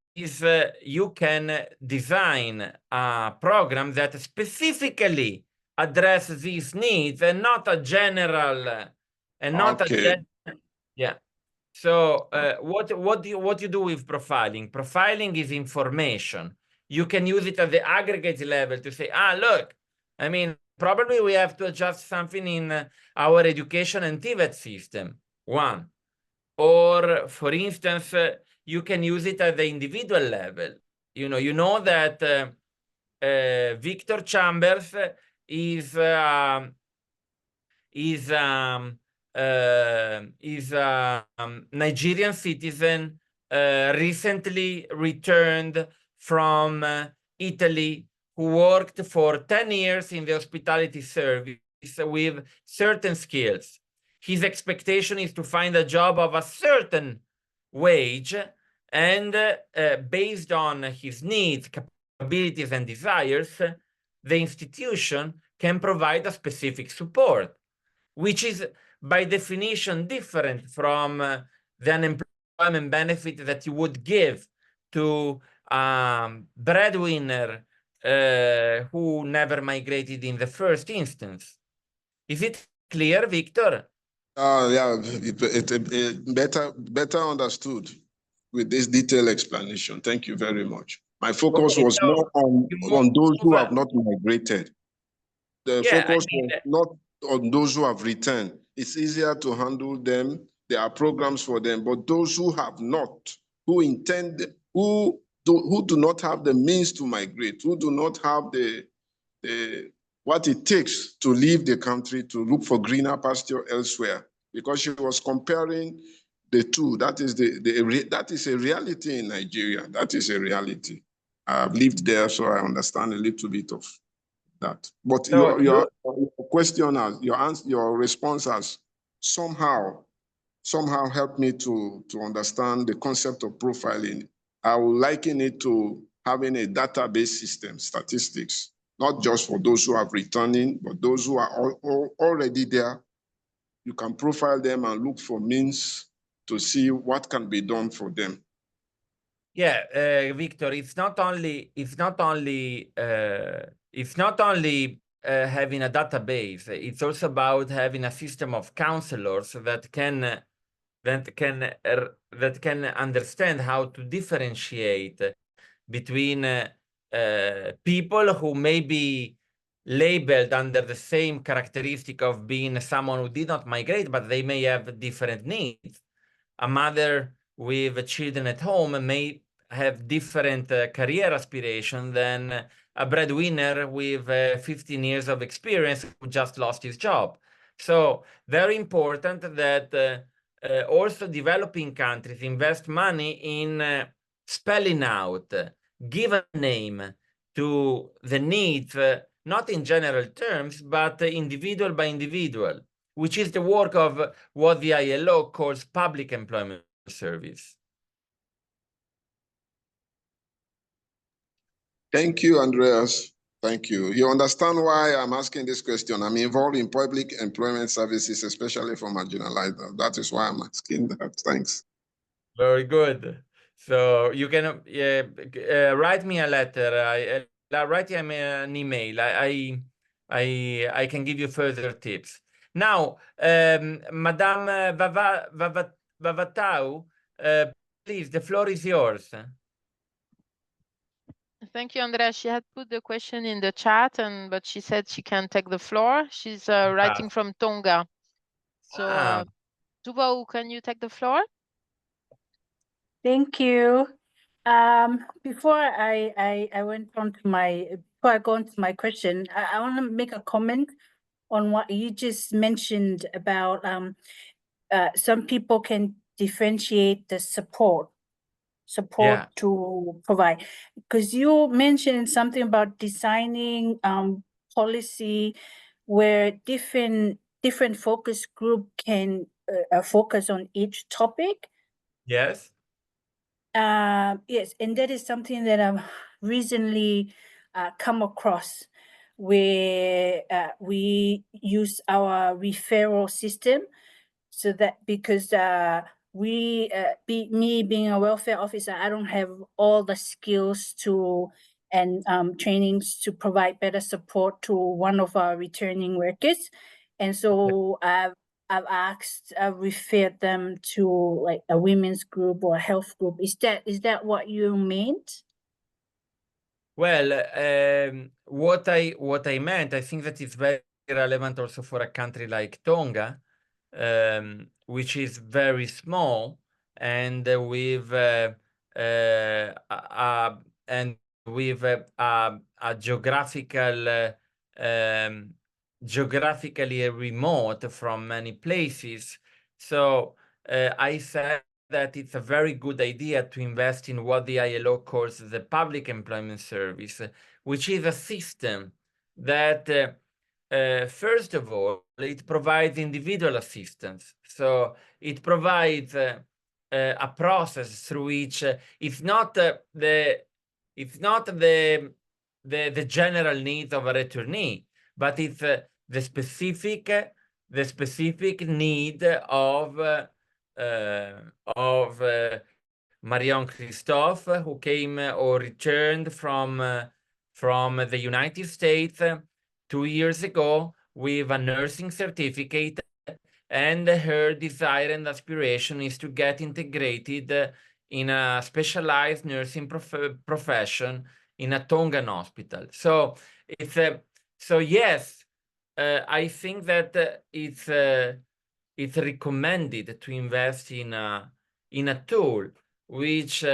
you can design a program that specifically addresses these needs and not a general, yeah. So what you do with profiling? Profiling is information. You can use it at the aggregate level to say, look, I mean, probably we have to adjust something in our education and TVET system, one. Or, for instance, you can use it at the individual level. You know that Victor Chambers is a Nigerian citizen recently returned from Italy, who worked for 10 years in the hospitality service with certain skills. His expectation is to find a job of a certain wage, and based on his needs, capabilities, and desires, the institution can provide a specific support, which is by definition different from the unemployment benefit that you would give to a breadwinner who never migrated in the first instance. Is it clear, Victor? Yeah, better understood with this detailed explanation. Thank you very much. My focus was more on those who have not migrated. The focus was not on those who have returned. It's easier to handle them. There are programs for them, but those who have not, who do not have the means to migrate, who do not have what it takes to leave the country to look for greener pasture elsewhere, because she was comparing the two. That is a reality in Nigeria. That is a reality. I've lived there, so I understand a little bit of that. But so your question, your response has somehow helped me to understand the concept of profiling. I would liken it to having a database system, statistics, not just for those who are returning, but those who are already there. You can profile them and look for means to see what can be done for them. Yeah, Victor, it's not only having a database. It's also about having a system of counselors that can understand how to differentiate between people who may be labeled under the same characteristic of being someone who did not migrate, but they may have different needs. A mother with children at home may have different career aspirations than a breadwinner with 15 years of experience who just lost his job. So very important that also developing countries invest money in spelling out, give a name to the needs, not in general terms, but individual by individual, which is the work of what the ILO calls public employment service. Thank you, Andreas. Thank you. You understand why I'm asking this question. I'm involved in public employment services, especially for marginalized. That is why I'm asking that. Thanks. Very good. So you can write me a letter. Write me an email. I can give you further tips. Now, Madame Vavatau, please, the floor is yours. Thank you, Andrea. She had put the question in the chat, but she said she can't take the floor. She's writing from Tonga. So, Tubau, can you take the floor? Thank you. Before I went on to before I go on to my question, I want to make a comment on what you just mentioned about some people can differentiate the support to provide, because you mentioned something about designing policy where different focus group can focus on each topic. Yes. Yes, and that is something that I've recently come across, where we use our referral system, so that because me being a welfare officer, I don't have all the skills and trainings to provide better support to one of our returning workers, and so I've referred them to like a women's group or a health group. Is that what you meant? Well, what I meant, I think that it's very relevant also for a country like Tonga, which is very small and with a geographically remote from many places. So I said that it's a very good idea to invest in what the ILO calls the public employment service, which is a system that first of all, it provides individual assistance. So it provides a process through which it's not the general needs of a returnee, but it's the specific need of Marion Christophe, who came or returned from the United States 2 years ago with a nursing certificate, and her desire and aspiration is to get integrated in a specialized nursing profession in a Tongan hospital. So it's so yes, I think that it's recommended to invest in a tool which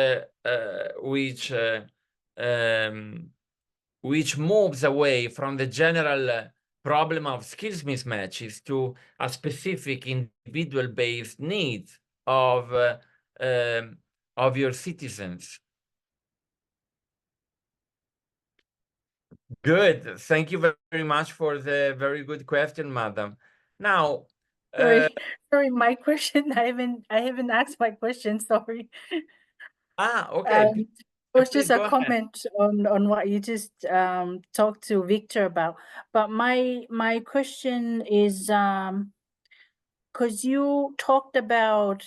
moves away from the general problem of skills mismatches to a specific individual-based needs of your citizens. Good. Thank you very much for the very good question, madam. Now, sorry, my question. I haven't asked my question. Sorry. Okay. It was just a comment on what you just talked to Victor about. But my question is, because you talked about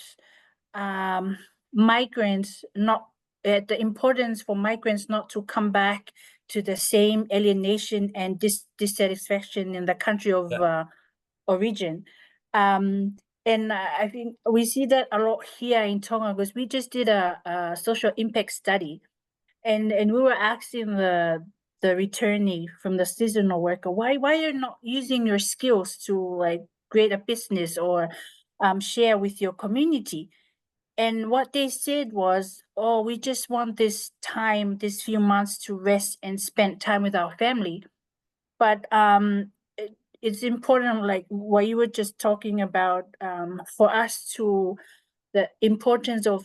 migrants, not the importance for migrants not to come back to the same alienation and dissatisfaction in the country of origin. And I think we see that a lot here in Tonga, because we just did a social impact study, and we were asking the returnee from the seasonal worker, why you're not using your skills to like create a business or share with your community. And what they said was, oh, we just want this time, this few months to rest and spend time with our family. But it's important, like what you were just talking about, for us to, the importance of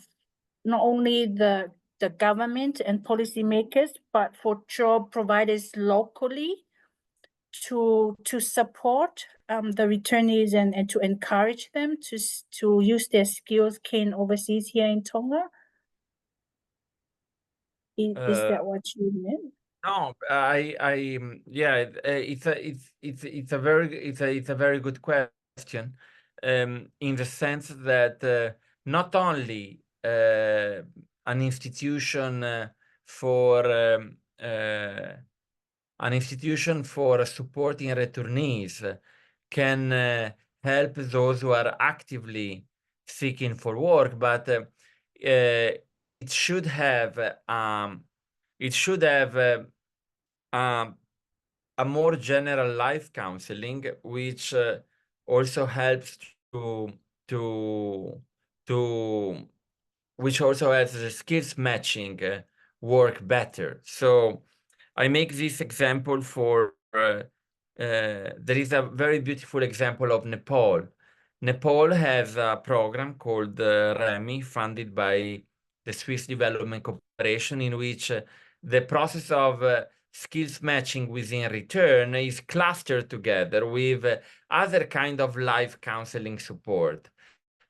not only the government and policymakers, but for job providers locally to support the returnees and to encourage them to use their skills gained overseas here in Tonga. Is that what you meant? No, yeah, it's a very good question, in the sense that not only an institution for supporting returnees can help those who are actively seeking for work, but it should have a more general life counseling, which also helps which also has the skills matching work better. So I make this example for there is a very beautiful example of Nepal. Nepal has a program called REMI, funded by the Swiss Development Corporation, in which the process of skills matching within return is clustered together with other kind of life counseling support.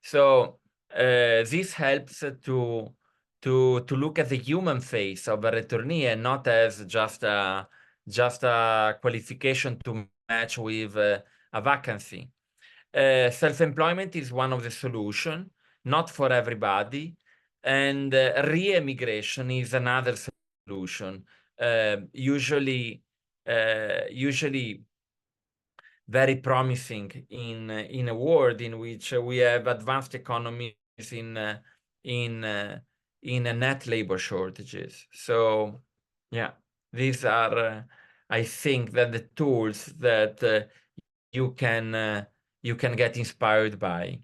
So this helps to look at the human face of a returnee and not as just a qualification to match with a vacancy. Self-employment is one of the solution, not for everybody, and re-emigration is another solution. Usually very promising in a world in which we have advanced economies in net labor shortages. So yeah, these are I think that the tools that you can get inspired by.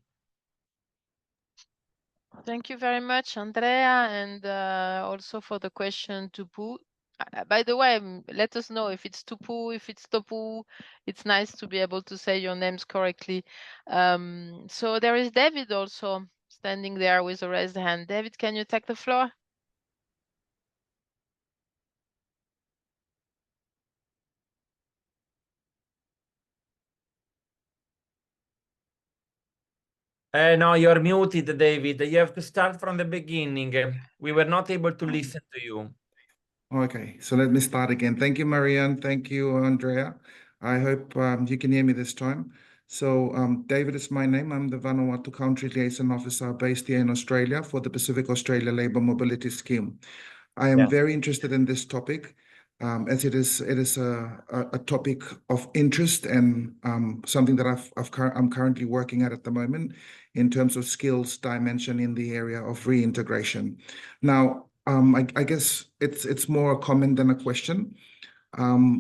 Thank you very much, Andrea, and also for the question to Pu. By the way, let us know if it's Tupu, if it's Topu. It's nice to be able to say your names correctly. So there is David also standing there with a raised hand. David, can you take the floor? No, you're muted, David. You have to start from the beginning. We were not able to listen to you. Okay, so let me start again. Thank you, Marianne. Thank you, Andrea. I hope you can hear me this time. So David is my name. I'm the Vanuatu Country Liaison Officer based here in Australia for the Pacific Australia Labour Mobility Scheme. I am very interested in this topic, as it is a topic of interest and something that I'm currently working at the moment in terms of skills dimension in the area of reintegration. Now, I guess it's more a comment than a question.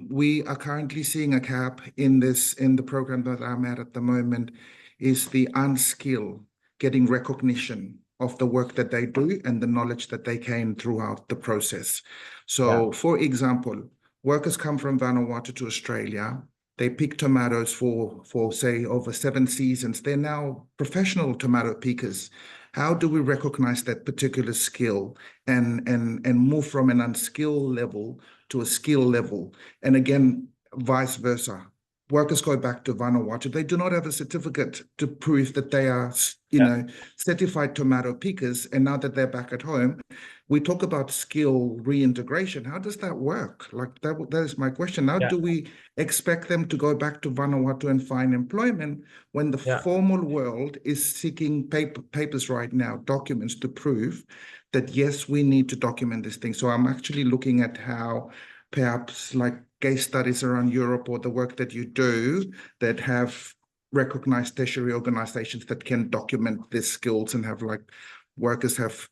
We are currently seeing a gap in the program that I'm at the moment, is the unskilled getting recognition of the work that they do and the knowledge that they gain throughout the process. So, for example, workers come from Vanuatu to Australia. They pick tomatoes for say over 7 seasons. They're now professional tomato pickers. How do we recognize that particular skill and move from an unskilled level to a skill level? And again, vice versa. Workers go back to Vanuatu. They do not have a certificate to prove that they are, certified tomato pickers. And now that they're back at home, we talk about skill reintegration. How does that work? Like that is my question. How do we expect them to go back to Vanuatu and find employment when the formal world is seeking papers right now, documents to prove that, yes, we need to document this thing? So I'm actually looking at how perhaps like case studies around Europe or the work that you do that have recognized tertiary organizations that can document their skills and have like workers have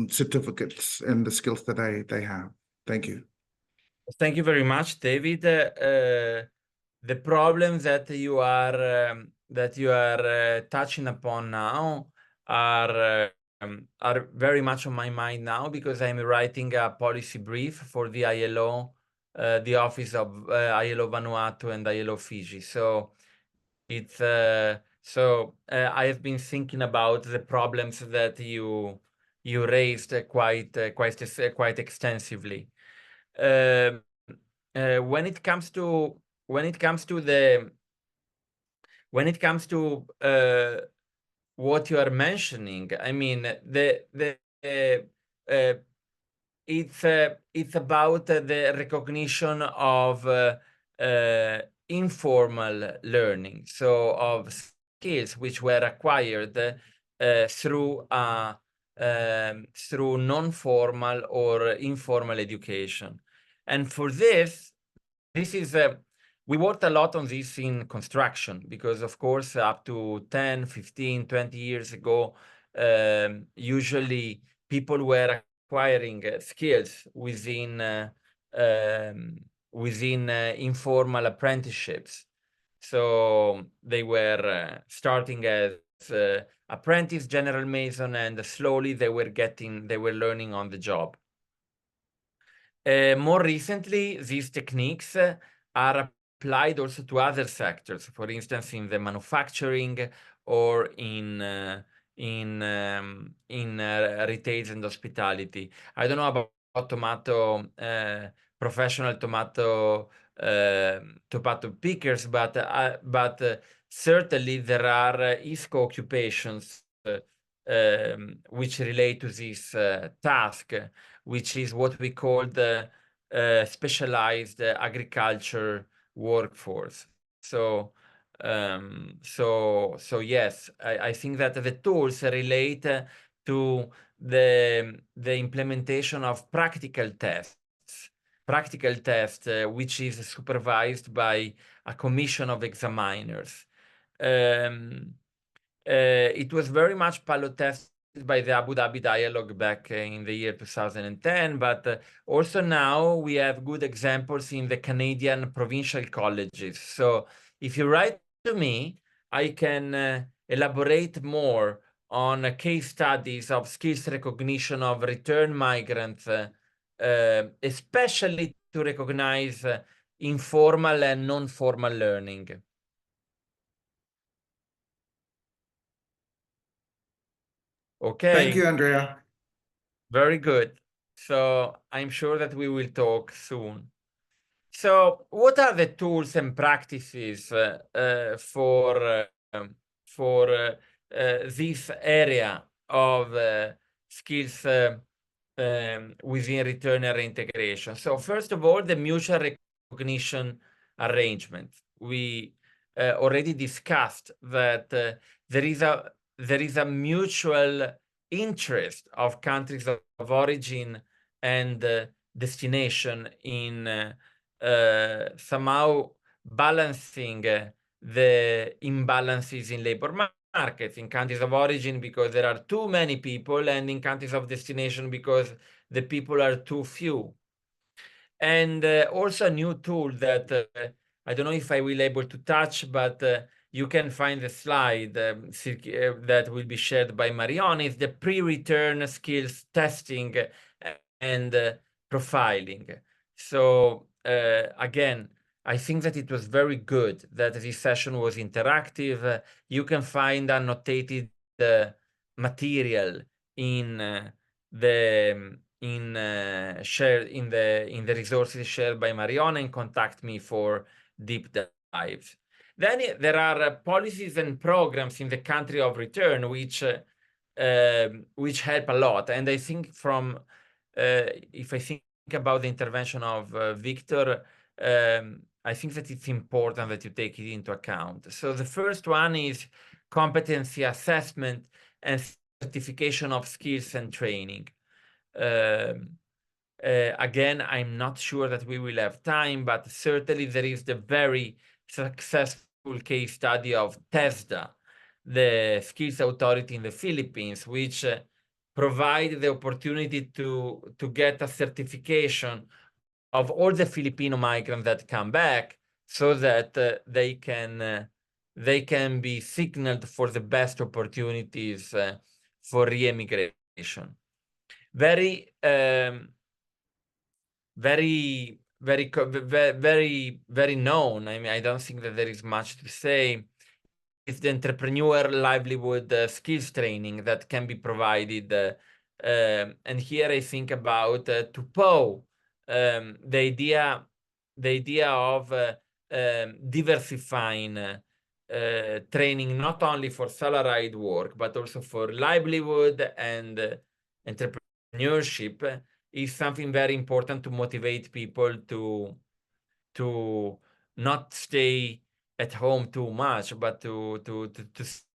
certificates and the skills that they have. Thank you. Thank you very much, David. The problems that you are touching upon now are are very much on my mind now because I'm writing a policy brief for the ILO, the office of ILO Vanuatu and ILO Fiji. So it's I have been thinking about the problems that you raised quite extensively. When it comes to what you are mentioning, I mean, it's about the recognition of informal learning, so of skills which were acquired through non-formal or informal education. And for this is we worked a lot on this in construction because, of course, up to 10, 15, 20 years ago, usually people were acquiring skills within informal apprenticeships. So they were starting as apprentice general mason, and slowly they were learning on the job. More recently, these techniques are applied also to other sectors, for instance, in the manufacturing or in retail and hospitality. I don't know about professional tomato pickers, but certainly there are ISCO occupations which relate to this task, which is what we call the specialized agriculture workforce. So yes, I think that the tools relate to the implementation of practical tests, which is supervised by a commission of examiners. It was very much pilot tested by the Abu Dhabi dialogue back in the year 2010, but also now we have good examples in the Canadian provincial colleges. So if you write to me, I can elaborate more on case studies of skills recognition of return migrants, especially to recognize informal and non-formal learning. Okay. Thank you, Andrea. Very good. So I'm sure that we will talk soon. So what are the tools and practices for this area of skills within return and reintegration? So first of all, the mutual recognition arrangement. We already discussed that there is a mutual interest of countries of origin and destination in somehow balancing the imbalances in labor markets in countries of origin because there are too many people, and in countries of destination because the people are too few. And also a new tool that I don't know if I will be able to touch, but you can find the slide that will be shared by Marion, is the pre-return skills testing and profiling. So again, I think that it was very good that this session was interactive. You can find annotated material in the resources shared by Marion, and contact me for deep dives. Then there are policies and programs in the country of return which help a lot. And I think if I think about the intervention of Victor, I think that it's important that you take it into account. So the first one is competency assessment and certification of skills and training. Again, I'm not sure that we will have time, but certainly there is the very successful case study of TESDA, the skills authority in the Philippines, which provide the opportunity to get a certification of all the Filipino migrants that come back, so that they can be signaled for the best opportunities for re-immigration. Very known. I mean, I don't think that there is much to say. It's the entrepreneur livelihood skills training that can be provided. And here I think about TUPO, the idea of diversifying training not only for salaried work, but also for livelihood and entrepreneurship is something very important to motivate people to not stay at home too much, but to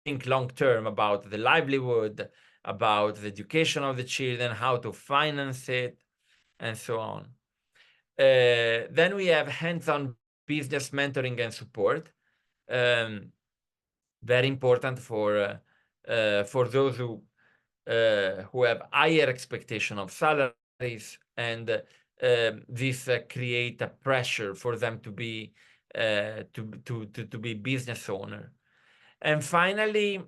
think long term about the livelihood, about the education of the children, how to finance it, and so on. Then we have hands-on business mentoring and support. Very important for those who have higher expectation of salaries, and this create a pressure for them to be business owner. And finally,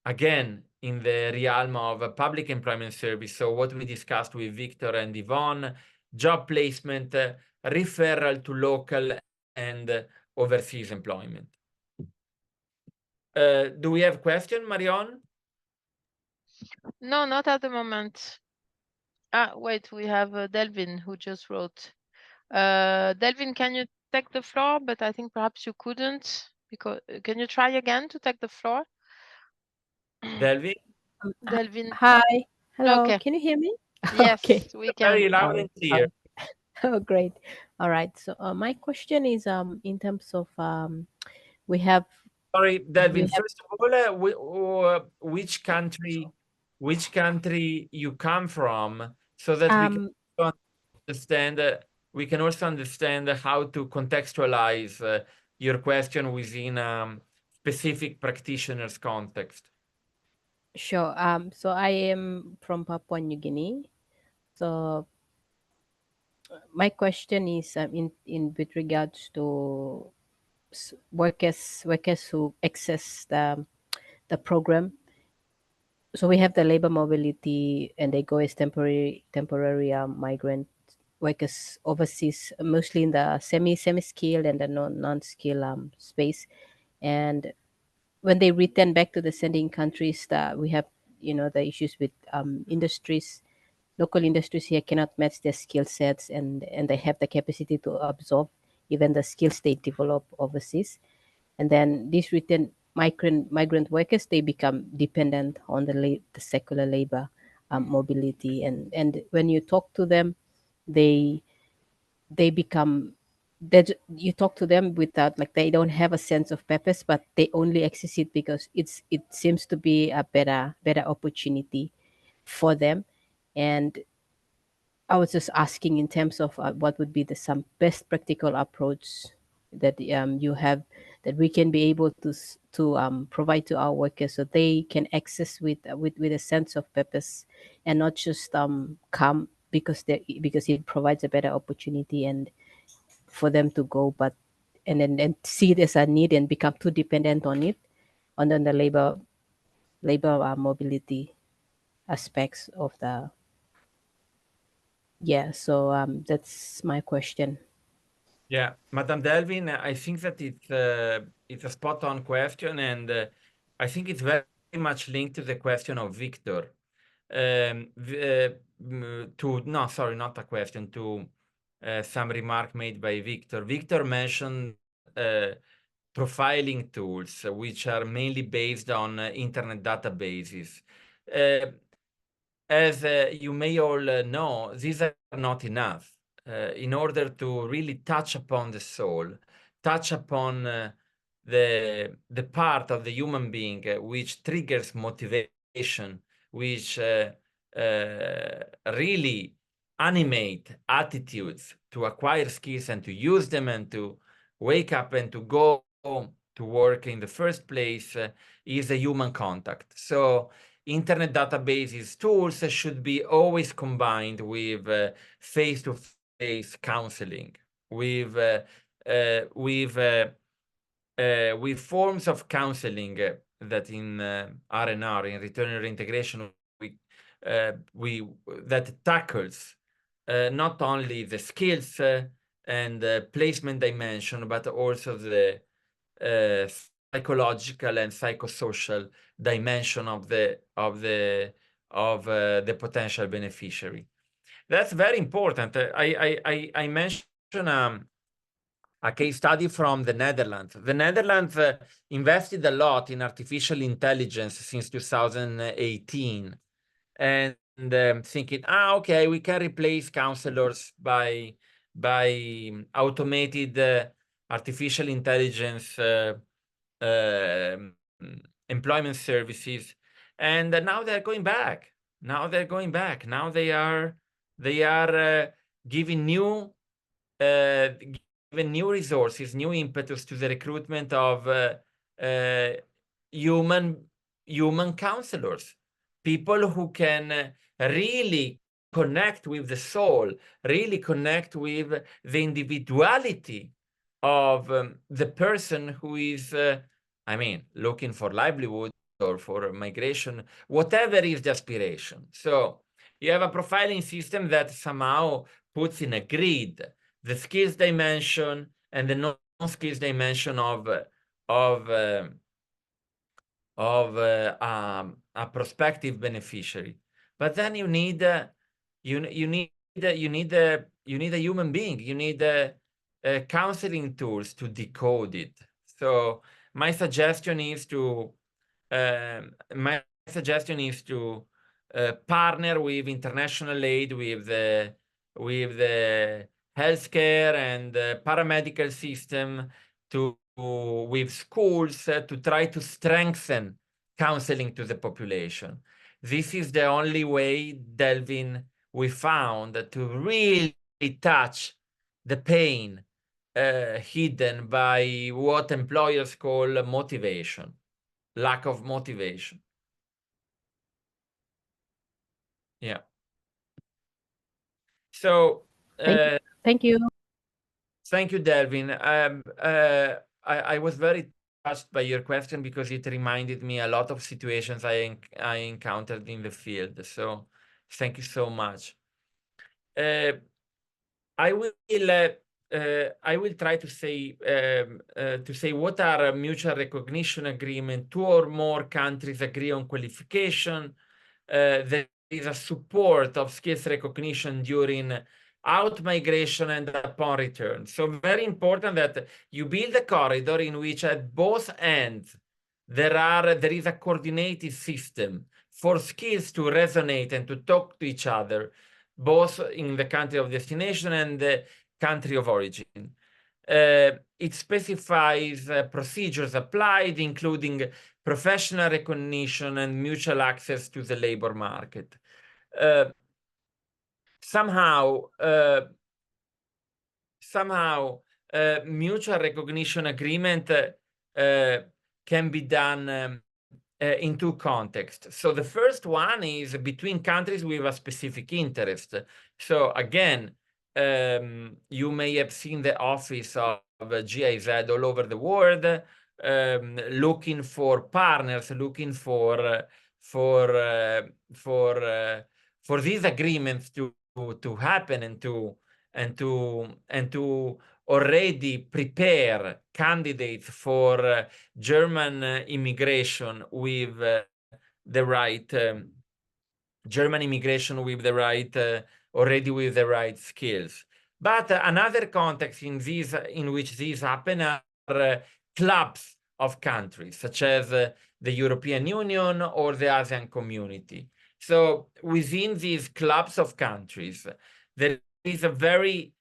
again, in the realm of public employment service, so what we discussed with Victor and Yvonne, job placement, referral to local and overseas employment. Do we have question, Marion? No, not at the moment. Wait, we have Delvin who just wrote. Delvin, can you take the floor? But I think perhaps you couldn't, because can you try again to take the floor? Delvin? Delvin. Hi. Hello. Okay. Can you hear me? Yes, Okay. we can. Very loud and clear. Oh, great. All right. So my question is in terms of we have. Sorry, Delvin. First of all, which country you come from, so that we can understand. We can also understand how to contextualize your question within specific practitioner's context. Sure. So I am from Papua New Guinea. So my question is in with regards to workers who access the program. So we have the labor mobility, and they go as temporary migrant workers overseas, mostly in the semi-skilled and the non-skilled space. And when they return back to the sending countries, we have the issues with industries. Local industries here cannot match their skill sets, and they have the capacity to absorb even the skills they develop overseas. And then these return migrant workers, they become dependent on the secular labor mobility. And when you talk to them, they become that you talk to them without, like, they don't have a sense of purpose, but they only access it because it seems to be a better opportunity for them. And I was just asking in terms of what would be some best practical approach that you have, that we can be able to provide to our workers, so they can access with a sense of purpose, and not just come because it provides a better opportunity and for them to go, but and see it as a need and become too dependent on it, on the labor mobility aspects of the. Yeah, so that's my question. Yeah, Madam Delvin, I think that it's a spot-on question, and I think it's very much linked to the question of Victor. Sorry, not a question, to some remark made by Victor. Victor mentioned profiling tools, which are mainly based on internet databases. As you may all know, these are not enough. In order to really touch upon the soul, touch upon the part of the human being which triggers motivation, which really animate attitudes to acquire skills and to use them and to wake up and to go to work in the first place, is a human contact. So internet databases tools should be always combined with face-to-face counseling, with forms of counseling in R&R, in return and reintegration, that tackles not only the skills and placement dimension, but also the psychological and psychosocial dimension of the potential beneficiary. That's very important. I mentioned a case study from the Netherlands. The Netherlands invested a lot in artificial intelligence since 2018, and thinking, okay, we can replace counselors by automated artificial intelligence employment services. And now they're going back. Now they're going back. Now they are giving new resources, new impetus to the recruitment of human counselors, people who can really connect with the soul, really connect with the individuality of the person who is, looking for livelihood or for migration, whatever is the aspiration. So you have a profiling system that somehow puts in a grid the skills dimension and the non-skills dimension of a prospective beneficiary. But then you need a human being. You need counseling tools to decode it. So my suggestion is to partner with international aid, with the healthcare and paramedical system, with schools, to try to strengthen counseling to the population. This is the only way, Delvin, we found to really touch the pain hidden by what employers call motivation, lack of motivation. Yeah. So Thank you. thank you, Delvin. I was very touched by your question because it reminded me a lot of situations I encountered in the field. So thank you so much. I will try to say what are a mutual recognition agreement. 2 or more countries agree on qualification. There is a support of skills recognition during out migration and upon return. So very important that you build a corridor in which at both ends there is a coordinated system for skills to resonate and to talk to each other, both in the country of destination and the country of origin. It specifies procedures applied, including professional recognition and mutual access to the labor market. Somehow, mutual recognition agreement can be done in 2 contexts. So the first one is between countries with a specific interest. So again, you may have seen the office of GIZ all over the world, looking for partners, looking for these agreements to happen and to already prepare candidates for German immigration with the right already with the right skills. But another context in which these happen are clubs of countries, such as the European Union or the ASEAN community. So within these clubs of countries, there is a very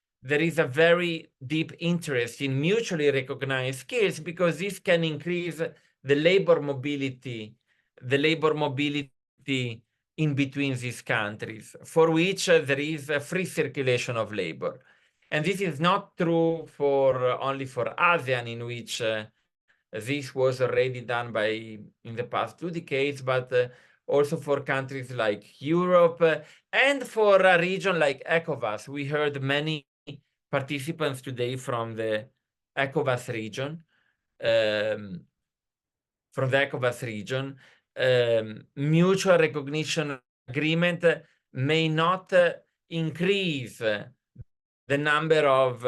deep interest in mutually recognized skills, because this can increase the labor mobility in between these countries, for which there is a free circulation of labor. And this is not true only for ASEAN, in which this was already done in the past 2 decades, but also for countries like Europe and for a region like ECOWAS. We heard many participants today from the ECOWAS region. from the ECOWAS region, mutual recognition agreement may not increase the number of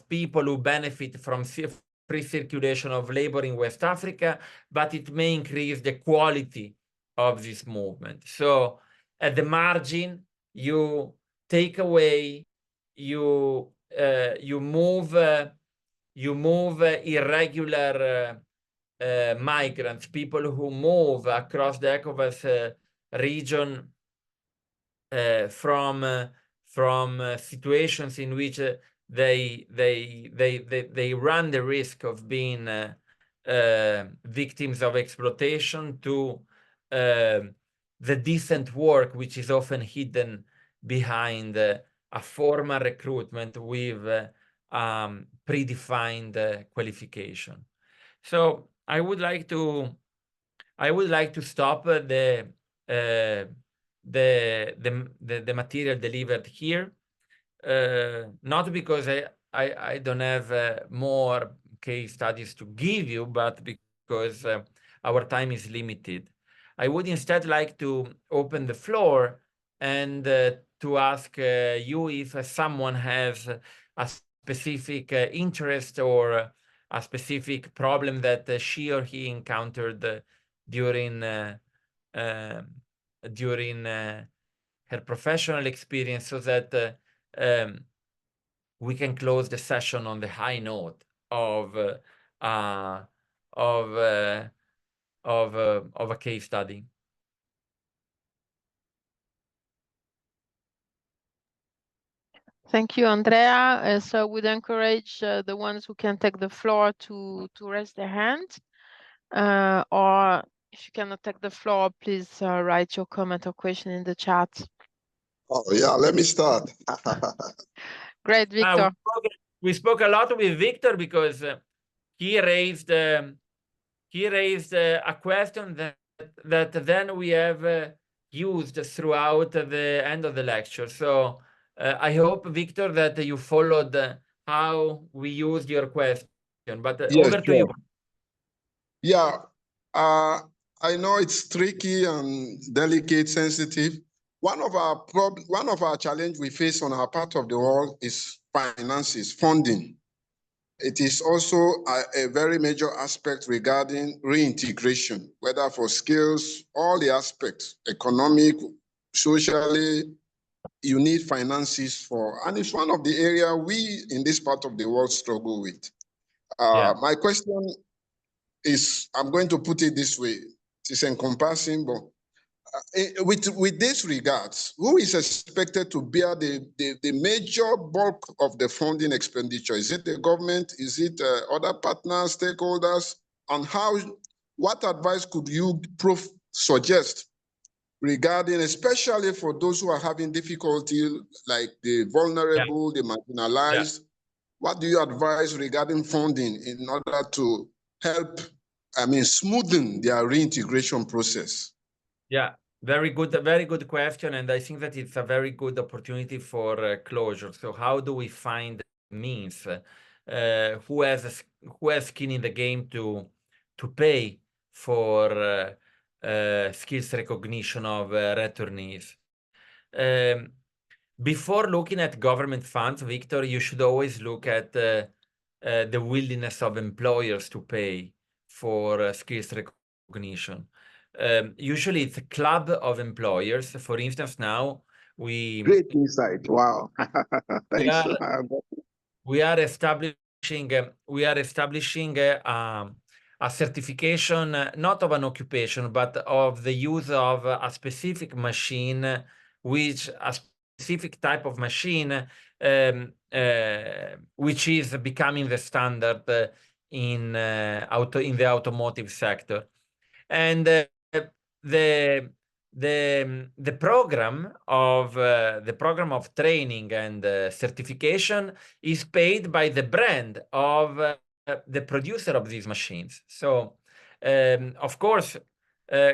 people who benefit from free circulation of labor in West Africa, but it may increase the quality of this movement. So at the margin, you take away, you move irregular migrants, people who move across the ECOWAS region from situations in which they run the risk of being victims of exploitation to the decent work, which is often hidden behind a formal recruitment with predefined qualification. So I would like to stop the material delivered here, not because I don't have more case studies to give you, but because our time is limited. I would instead like to open the floor and to ask you if someone has a specific interest or a specific problem that she or he encountered during her professional experience, so that we can close the session on the high note of a case study. Thank you, Andrea. So I would encourage the ones who can take the floor to raise their hand, or if you cannot take the floor, please write your comment or question in the chat. Oh yeah, let me start. Great, Victor. We spoke a lot with Victor because he raised a question that then we have used throughout the end of the lecture. So I hope, Victor, that you followed how we used your question. But Yes, over to sure. you. Yeah, I know it's tricky and delicate, sensitive. One of our challenge we face on our part of the world is finances, funding. It is also a very major aspect regarding reintegration, whether for skills, all the aspects, economic, socially, you need finances for, and it's one of the areas we in this part of the world struggle with. My question is, I'm going to put it this way, it is encompassing, but with this regards, who is expected to bear the major bulk of the funding expenditure? Is it the government? Is it other partners, stakeholders? And what advice could you suggest regarding, especially for those who are having difficulty, like the vulnerable, the marginalized? What do you advise regarding funding in order to help, smoothen their reintegration process? Yeah, very good question, and I think that it's a very good opportunity for closure. So how do we find means? Who has skin in the game to pay for skills recognition of returnees? Before looking at government funds, Victor, you should always look at the willingness of employers to pay for skills recognition. Usually it's a club of employers. For instance, now Great insight. Wow. Thanks. We are establishing a certification, not of an occupation, but of the use of a specific machine, which a specific type of machine, which is becoming the standard in the automotive sector. And the program of training and certification is paid by the brand of the producer of these machines. So of course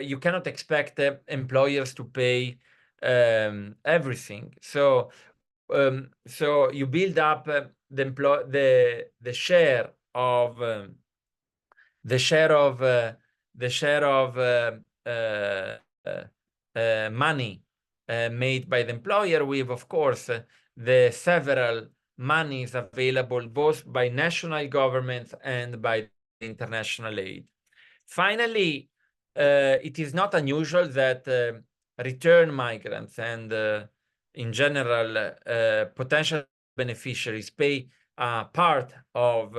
you cannot expect employers to pay everything. So you build up the share of the share of money made by the employer with, of course, the several monies available both by national governments and by international aid. Finally, it is not unusual that return migrants and in general potential beneficiaries pay part of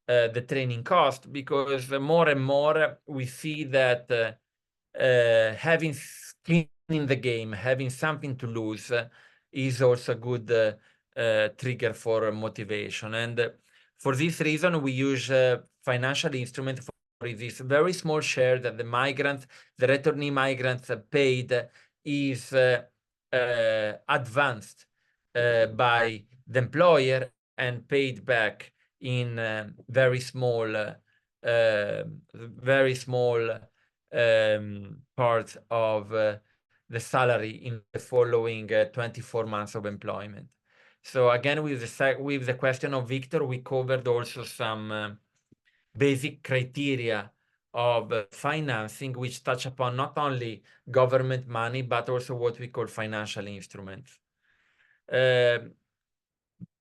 the training cost, because more and more we see that having skin in the game, having something to lose, is also a good trigger for motivation. And for this reason, we use financial instruments for this very small share that the returning migrants paid is advanced by the employer and paid back in very small part of the salary in the following 24 months of employment. So again, with the question of Victor, we covered also some basic criteria of financing, which touch upon not only government money, but also what we call financial instruments.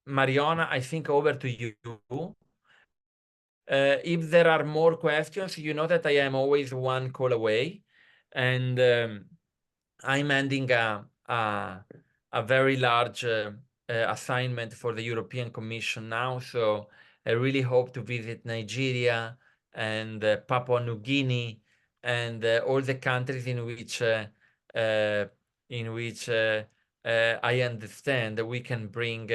Mariana, I think over to you. If there are more questions, you know that I am always one call away, and I'm ending a very large assignment for the European Commission now. So I really hope to visit Nigeria and Papua New Guinea and all the countries in which I understand that we can bring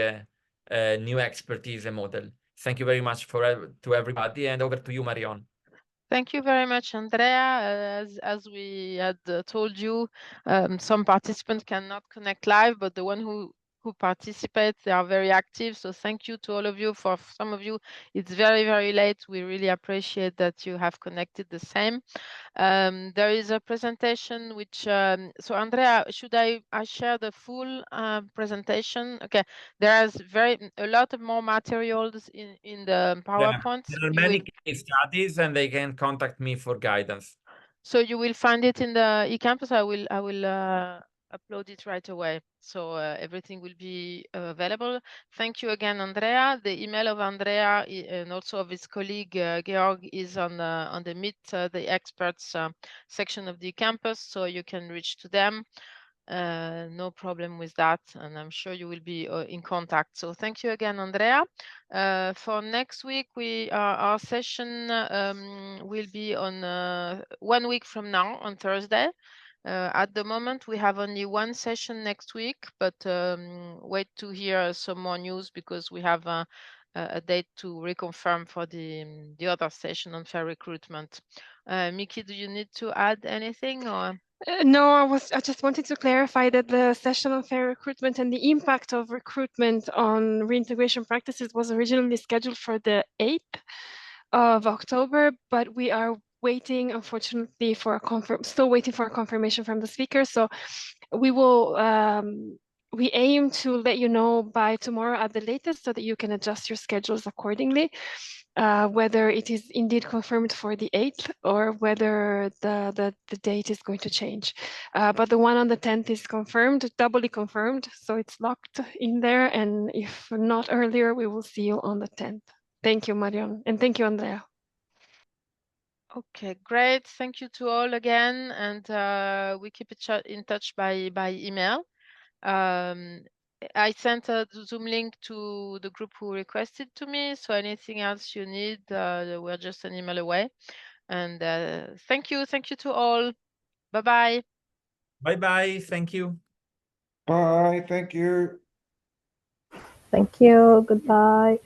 new expertise and model. Thank you very much to everybody, and over to you, Marion. Thank you very much, Andrea. As we had told you, some participants cannot connect live, but the one who participate, they are very active. So thank you to all of you. For some of you, it's very, very late. We really appreciate that you have connected the same. There is a presentation which, so Andrea, should I share the full presentation? Okay, there's a lot of more materials in the PowerPoint. Yeah, there are many case studies, and they can contact me for guidance. So you will find it in the eCampus. I will upload it right away. So everything will be available. Thank you again, Andrea. The email of Andrea and also of his colleague Georg is on the Meet the Experts section of the eCampus, so you can reach to them. No problem with that, and I'm sure you will be in contact. So thank you again, Andrea. For next week, our session will be on 1 week from now, on Thursday. At the moment, we have only one session next week, but wait to hear some more news, because we have a date to reconfirm for the other session on fair recruitment. Miki, do you need to add anything, or? No, I just wanted to clarify that the session on fair recruitment and the impact of recruitment on reintegration practices was originally scheduled for the 8th of October, but we are waiting, unfortunately, still waiting for a confirmation from the speaker. So we will, we aim to let you know by tomorrow at the latest, so that you can adjust your schedules accordingly. Whether it is indeed confirmed for the 8th or whether the date is going to change. But the one on the 10th is confirmed, doubly confirmed, so it's locked in there. And if not earlier, we will see you on the 10th. Thank you, Marion, and thank you, Andrea. Okay, great. Thank you to all again, and we keep in touch by email. I sent a Zoom link to the group who requested to me, so anything else you need, we're just an email away. And thank you to all. Bye-bye. Bye-bye. Thank you. Bye. Thank you. Thank you. Goodbye.